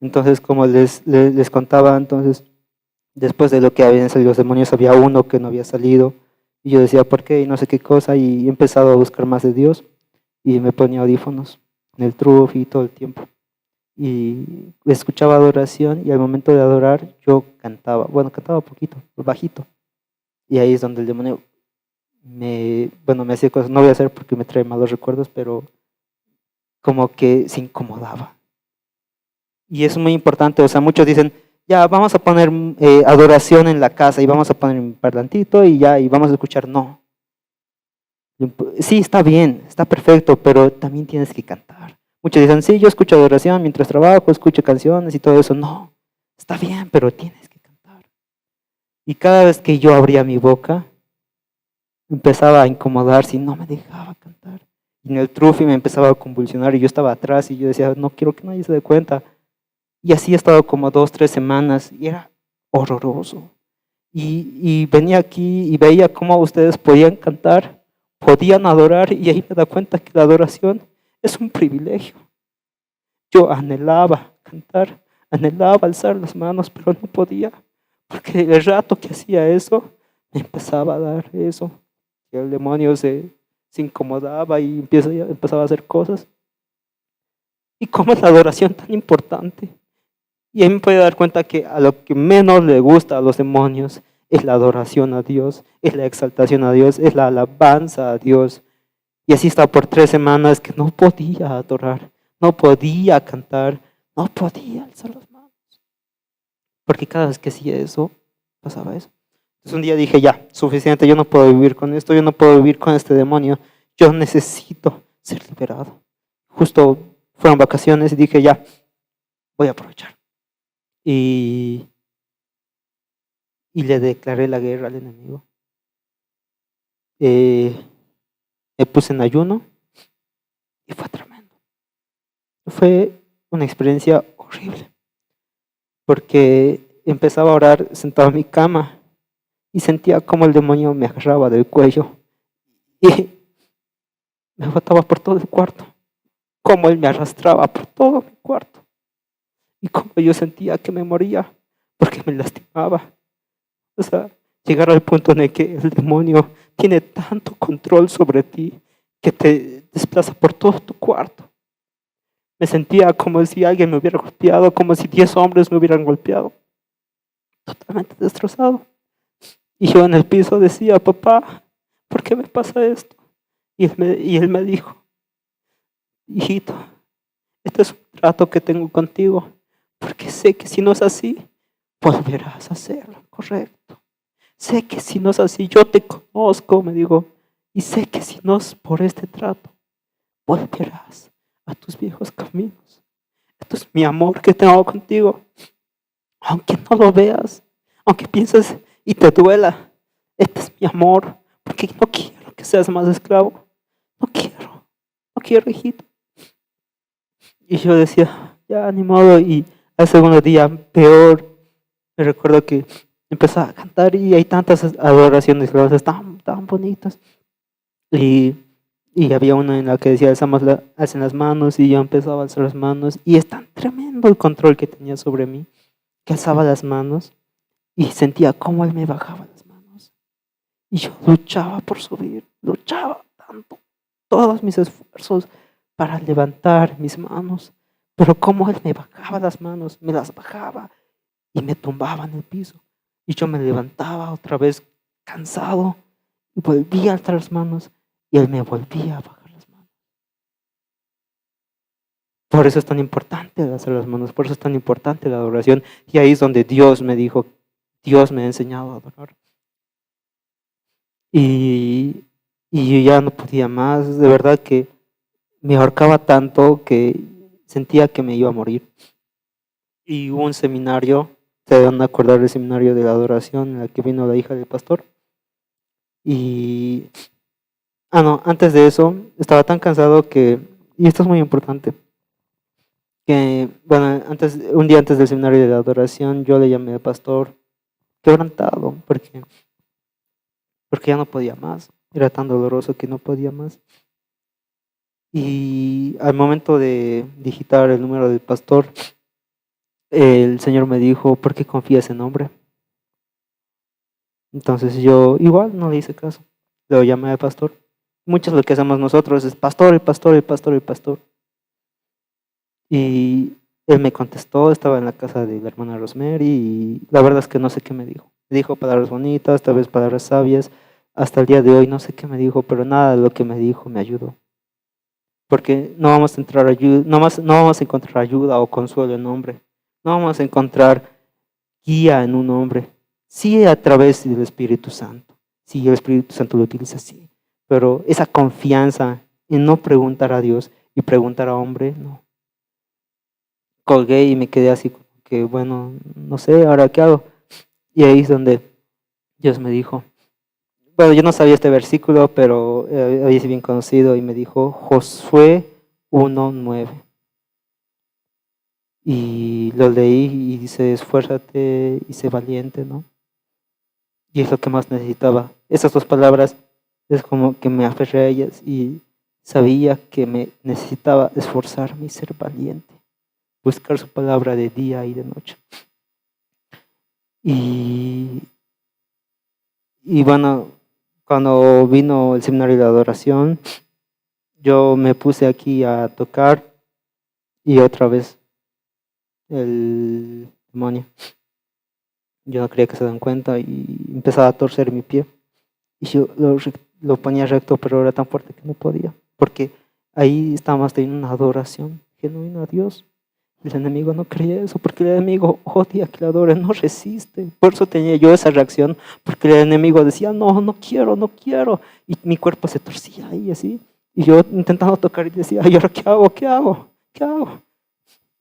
Entonces, como les contaba, entonces, después de lo que habían salido los demonios, había uno que no había salido. Y yo decía, ¿por qué? Y no sé qué cosa. Y he empezado a buscar más de Dios. Y me ponía audífonos en el trufi todo el tiempo. Y escuchaba adoración, y al momento de adorar yo cantaba. Bueno, cantaba poquito, bajito. Y ahí es donde el demonio me hacía cosas. No voy a hacer porque me trae malos recuerdos, pero como que se incomodaba. Y es muy importante, o sea, muchos dicen, ya vamos a poner adoración en la casa y vamos a poner un parlantito y ya, y vamos a escuchar. No. Sí, está bien, está perfecto, pero también tienes que cantar. Muchos dicen, sí, yo escucho adoración mientras trabajo, escucho canciones y todo eso. No, está bien, pero tienes que cantar. Y cada vez que yo abría mi boca, empezaba a incomodarse y no me dejaba cantar. Y en el trufi me empezaba a convulsionar y yo estaba atrás y yo decía, no quiero que nadie se dé cuenta. Y así he estado como 2, 3 semanas y era horroroso. Y venía aquí y veía cómo ustedes podían cantar, podían adorar, y ahí me da cuenta que la adoración es un privilegio. Yo anhelaba cantar, anhelaba alzar las manos, pero no podía, porque el rato que hacía eso, me empezaba a dar eso. Y el demonio se incomodaba y empezaba a hacer cosas. ¿Y cómo es la adoración tan importante? Y ahí me puede dar cuenta que a lo que menos le gusta a los demonios es la adoración a Dios, es la exaltación a Dios, es la alabanza a Dios. Y así está por 3 semanas que no podía adorar, no podía cantar, no podía alzar las manos. Porque cada vez que hacía eso, pasaba eso. Entonces un día dije, ya, suficiente, yo no puedo vivir con esto, yo no puedo vivir con este demonio, yo necesito ser liberado. Justo fueron vacaciones y dije, ya, voy a aprovechar. Y le declaré la guerra al enemigo. Me puse en ayuno y fue tremendo. Fue una experiencia horrible, porque empezaba a orar sentado en mi cama y sentía como el demonio me agarraba del cuello y me botaba por todo el cuarto, como él me arrastraba por todo mi cuarto, y como yo sentía que me moría porque me lastimaba. O sea, llegar al punto en el que el demonio tiene tanto control sobre ti que te desplaza por todo tu cuarto. Me sentía como si alguien me hubiera golpeado, como si 10 hombres me hubieran golpeado. Totalmente destrozado. Y yo en el piso decía, papá, ¿por qué me pasa esto? Y él me dijo, hijito, este es un trato que tengo contigo, porque sé que si no es así, volverás a hacerlo correcto. Sé que si no es así, yo te conozco, me digo, y sé que si no es por este trato, volverás a tus viejos caminos. Esto es mi amor que tengo contigo. Aunque no lo veas, aunque pienses y te duela, este es mi amor, porque no quiero que seas más esclavo. No quiero, hijito. Y yo decía, ya, ni modo. Y al segundo día, peor. me recuerdo que empezaba a cantar y hay tantas adoraciones gloriosas tan bonitas. Y, y había una en la que decía, alcen las manos, y yo empezaba a alzar las manos, y es tan tremendo el control que tenía sobre mí, que alzaba las manos y sentía cómo él me bajaba las manos. Y yo luchaba por subir, luchaba tanto, todos mis esfuerzos para levantar mis manos, pero cómo él me bajaba las manos, me las bajaba y me tumbaba en el piso. Y yo me levantaba otra vez cansado y volvía a alzar las manos y él me volvía a bajar las manos. Por eso es tan importante el alzar las manos, por eso es tan importante la adoración. Y ahí es donde Dios me dijo, Dios me ha enseñado a adorar. Y, y yo ya no podía más, de verdad que me ahorcaba tanto que sentía que me iba a morir. Y hubo un seminario, te van a acordar del seminario de la adoración en el que vino la hija del pastor. Y, no, antes de eso, estaba tan cansado que, y esto es muy importante, que, bueno, un día antes del seminario de la adoración, yo le llamé al pastor quebrantado, porque ya no podía más, era tan doloroso que no podía más. Y al momento de digitar el número del pastor, el Señor me dijo, ¿por qué confías en hombre? Entonces yo igual no le hice caso, lo llamé al pastor. Muchos lo que hacemos nosotros es pastor, el pastor, el pastor, el pastor. Y él me contestó, estaba en la casa de la hermana Rosemary y la verdad es que no sé qué me dijo. Me dijo palabras bonitas, tal vez palabras sabias. Hasta el día de hoy no sé qué me dijo, pero nada de lo que me dijo me ayudó. Porque no vamos a no vamos a encontrar ayuda o consuelo en un hombre. No vamos a encontrar guía en un hombre. Sí, a través del Espíritu Santo. Sí, el Espíritu Santo lo utiliza así. Pero esa confianza en no preguntar a Dios y preguntar a hombre, no. Colgué y me quedé así, que bueno, no sé, ¿ahora qué hago? Y ahí es donde Dios me dijo, bueno, yo no sabía este versículo, pero había sido bien conocido, y me dijo Josué 1:9. Y lo leí y dice, esfuérzate y sé valiente, ¿no? Y es lo que más necesitaba. Esas dos palabras es como que me aferré a ellas y sabía que me necesitaba esforzarme y ser valiente. Buscar su palabra de día y de noche. Y bueno, cuando vino el seminario de adoración, yo me puse aquí a tocar y otra vez el demonio. Yo no quería que se den cuenta y empezaba a torcer mi pie. Y yo lo ponía recto, pero era tan fuerte que no podía. Porque ahí estábamos teniendo una adoración genuina a Dios. El enemigo no quería eso, porque el enemigo odia que le adore, no resiste. Por eso tenía yo esa reacción, porque el enemigo decía, no, no quiero, no quiero. Y mi cuerpo se torcía ahí así. Y yo intentando tocar y decía, ¿y ahora qué hago? ¿Qué hago? ¿Qué hago?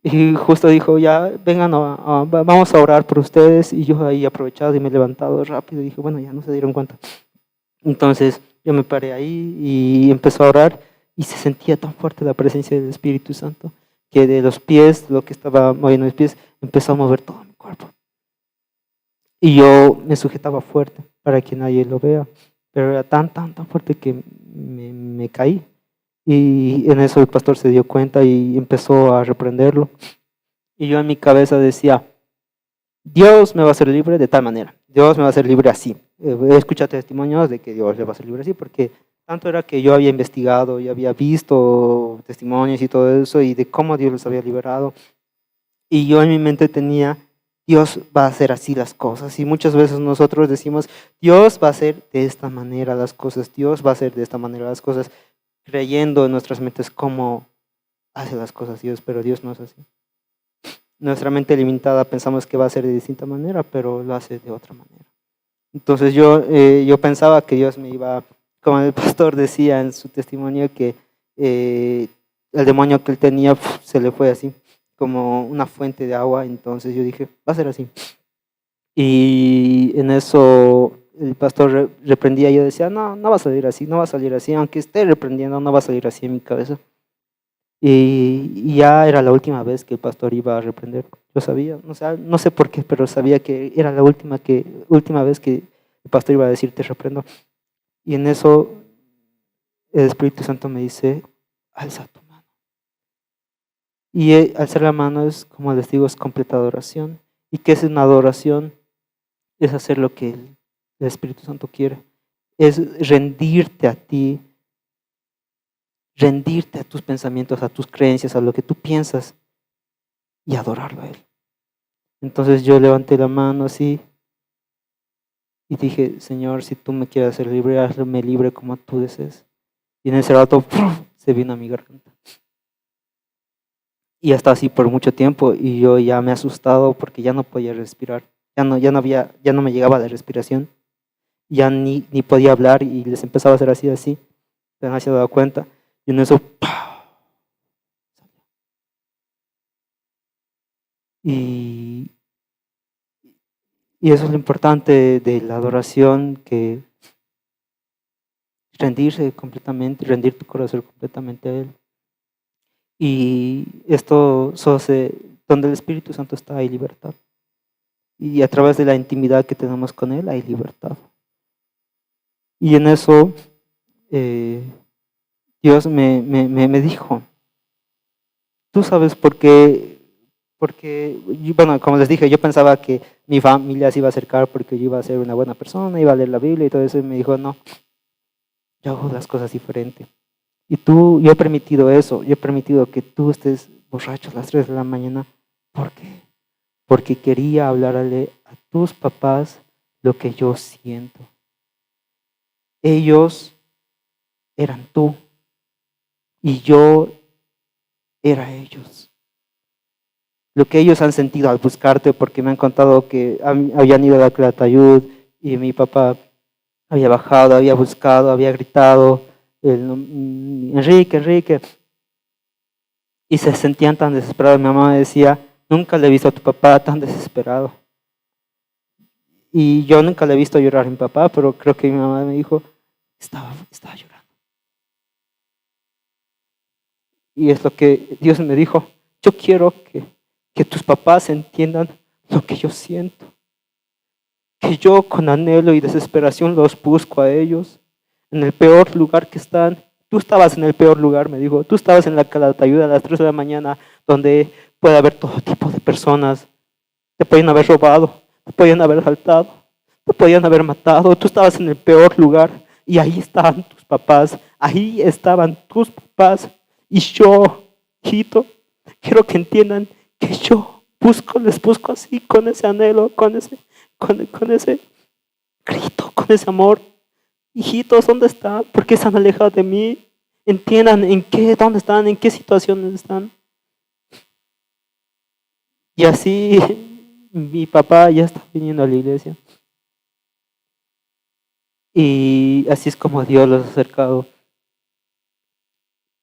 Y justo dijo, ya, vengan, vamos a orar por ustedes. Y yo ahí aprovechado y me he levantado rápido. Y dije, bueno, ya no se dieron cuenta. Entonces yo me paré ahí y empezó a orar. Y se sentía tan fuerte la presencia del Espíritu Santo, que de los pies, lo que estaba moviendo mis pies, empezó a mover todo mi cuerpo. Y yo me sujetaba fuerte para que nadie lo vea, pero era tan fuerte que me caí. Y en eso el pastor se dio cuenta y empezó a reprenderlo. Y yo en mi cabeza decía, Dios me va a hacer libre de tal manera, Dios me va a hacer libre así. He escuchado testimonios de que Dios le va a hacer libre así, porque tanto era que yo había investigado y había visto testimonios y todo eso, y de cómo Dios los había liberado. Y yo en mi mente tenía, Dios va a hacer así las cosas. Y muchas veces nosotros decimos, Dios va a hacer de esta manera las cosas, Dios va a hacer de esta manera las cosas, creyendo en nuestras mentes cómo hace las cosas Dios, pero Dios no es así. Nuestra mente limitada pensamos que va a ser de distinta manera, pero lo hace de otra manera. Entonces yo pensaba que Dios me iba, como el pastor decía en su testimonio, que el demonio que él tenía se le fue así, como una fuente de agua. Entonces yo dije, va a ser así. Y en eso el pastor reprendía y yo decía, no, no va a salir así, no va a salir así, aunque esté reprendiendo, no va a salir así en mi cabeza. Y ya era la última vez que el pastor iba a reprender. Yo sabía, o sea, no sé por qué, pero sabía que era la última vez que el pastor iba a decir te reprendo. Y en eso el Espíritu Santo me dice, alza tu mano. Y alzar la mano es, como les digo, es completa adoración. ¿Y qué es una adoración? Es hacer lo que el Espíritu Santo quiere. Es rendirte a ti, rendirte a tus pensamientos, a tus creencias, a lo que tú piensas y adorarlo a Él. Entonces yo levanté la mano así y dije, Señor, si tú me quieres hacer libre, hazme libre como tú desees. Y en ese rato ¡puf!, se vino a mi garganta. Y hasta así por mucho tiempo y yo ya me he asustado porque ya no podía respirar. Ya no me llegaba la respiración. Ya ni podía hablar y les empezaba a hacer así. Pero no se dado cuenta. Y en eso ¡pah! Y eso es lo importante de la adoración, que rendirse completamente, rendir tu corazón completamente a Él. Y esto donde el Espíritu Santo está, hay libertad. Y a través de la intimidad que tenemos con Él, hay libertad. Y en eso Dios me dijo, tú sabes por qué, porque, bueno, como les dije, yo pensaba que mi familia se iba a acercar porque yo iba a ser una buena persona, iba a leer la Biblia y todo eso, y me dijo, no, yo hago las cosas diferente. Y yo he permitido eso, yo he permitido que tú estés borracho a las 3 de la mañana. ¿Por qué? Porque quería hablarle a tus papás lo que yo siento. Ellos eran tú y yo era ellos. Lo que ellos han sentido al buscarte, porque me han contado que habían ido a la Calatayud y mi papá había bajado, había buscado, había gritado, Enrique, Enrique. Y se sentían tan desesperados. Mi mamá me decía, nunca le he visto a tu papá tan desesperado. Y yo nunca le he visto llorar a mi papá, pero creo que mi mamá me dijo, estaba llorando. Y es lo que Dios me dijo, yo quiero que tus papás entiendan lo que yo siento. Que yo con anhelo y desesperación los busco a ellos en el peor lugar que están. Tú estabas en el peor lugar, me dijo. Tú estabas en la Calatayud a las 3 de la mañana, donde puede haber todo tipo de personas. Te podían haber robado, te podían haber asaltado, te podían haber matado. Tú estabas en el peor lugar y ahí estaban tus papás. Ahí estaban tus papás. Y yo, hijito, quiero que entiendan que yo les busco así, con ese anhelo, con ese grito, con ese amor. Hijitos, ¿dónde están? ¿Por qué se han alejado de mí? Entiendan dónde están, en qué situaciones están. Y así mi papá ya está viniendo a la iglesia. Y así es como Dios los ha acercado.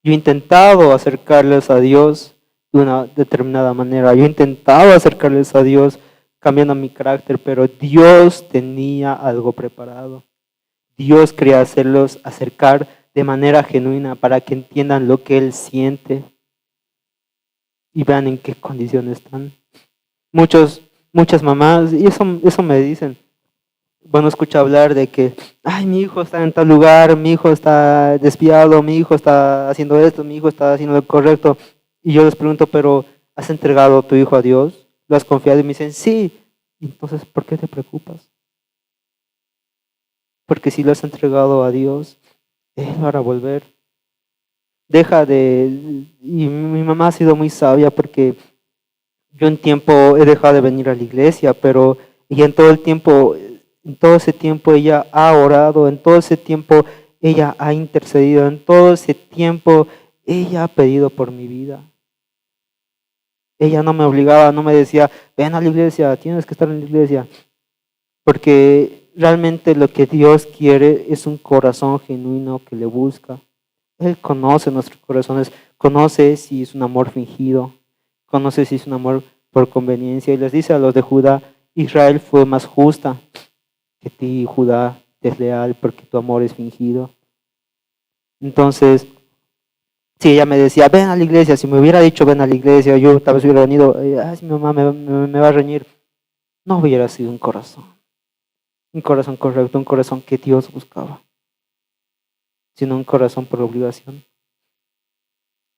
Yo he intentado acercarles a Dios de una determinada manera. Yo he intentado acercarles a Dios cambiando mi carácter, pero Dios tenía algo preparado. Dios quería hacerlos acercar de manera genuina para que entiendan lo que Él siente y vean en qué condiciones están. Muchas mamás, y eso me dicen, bueno, escucho hablar de que, ay, mi hijo está en tal lugar, mi hijo está desviado, mi hijo está haciendo esto, mi hijo está haciendo lo correcto. Y yo les pregunto, pero ¿has entregado a tu hijo a Dios? ¿Lo has confiado? Y me dicen, sí. Entonces, ¿por qué te preocupas? Porque si lo has entregado a Dios, Él lo hará volver. Y mi mamá ha sido muy sabia porque yo en tiempo he dejado de venir a la iglesia, pero y en todo ese tiempo ella ha orado, en todo ese tiempo ella ha intercedido, en todo ese tiempo ella ha pedido por mi vida. Ella no me obligaba, no me decía, ven a la iglesia, tienes que estar en la iglesia, porque realmente lo que Dios quiere es un corazón genuino que le busca. Él conoce nuestros corazones, conoce si es un amor fingido, conoce si es un amor por conveniencia. Y les dice a los de Judá, Israel fue más justa que ti, Judá, desleal, porque tu amor es fingido. Entonces, Si ella me decía, ven a la iglesia, si me hubiera dicho, ven a la iglesia, yo tal vez hubiera venido, si mi mamá me va a reñir, no hubiera sido un corazón correcto, un corazón que Dios buscaba, sino un corazón por obligación.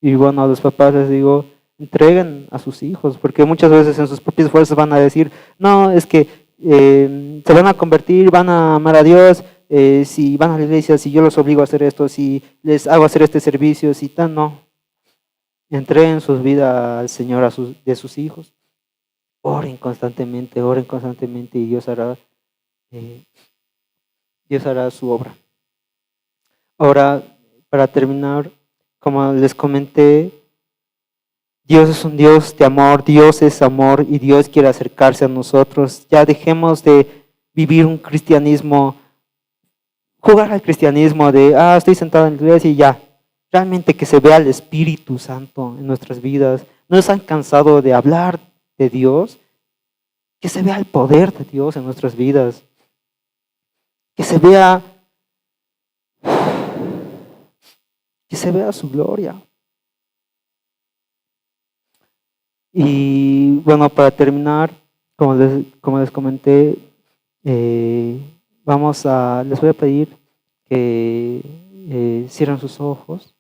Y bueno, a los papás les digo, entreguen a sus hijos, porque muchas veces en sus propias fuerzas van a decir, no, es que se van a convertir, van a amar a Dios, si van a la iglesia, si yo los obligo a hacer esto, si les hago hacer este servicio, si tal, no. Entreguen sus vidas al Señor de sus hijos. Oren constantemente y Dios hará su obra. Ahora, para terminar, como les comenté, Dios es un Dios de amor, Dios es amor y Dios quiere acercarse a nosotros. Ya dejemos de vivir un cristianismo, jugar al cristianismo de, estoy sentado en la iglesia y ya. Realmente que se vea el Espíritu Santo en nuestras vidas. ¿No nos han cansado de hablar de Dios? Que se vea el poder de Dios en nuestras vidas. Que se vea su gloria. Y bueno, para terminar, como les comenté, les voy a pedir que cierren sus ojos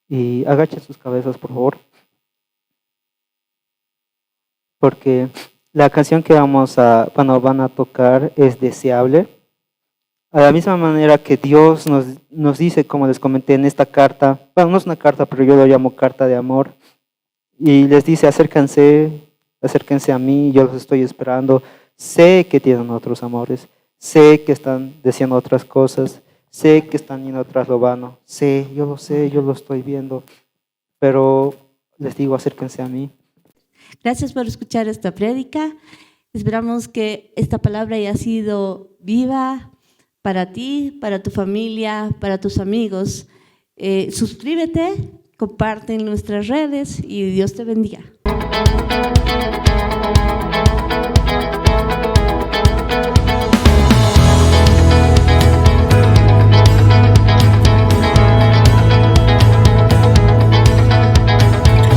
y agachen sus cabezas, por favor. Porque la canción que van a tocar es deseable. A la misma manera que Dios nos dice, como les comenté en esta carta, bueno, no es una carta, pero yo lo llamo carta de amor, y les dice, acérquense a mí, yo los estoy esperando, sé que tienen otros amores, sé que están deseando otras cosas, sé que están yendo tras lo vano, yo lo estoy viendo, pero les digo, acérquense a mí. Gracias por escuchar esta prédica. Esperamos que esta palabra haya sido viva para ti, para tu familia, para tus amigos. Suscríbete, comparte en nuestras redes y Dios te bendiga.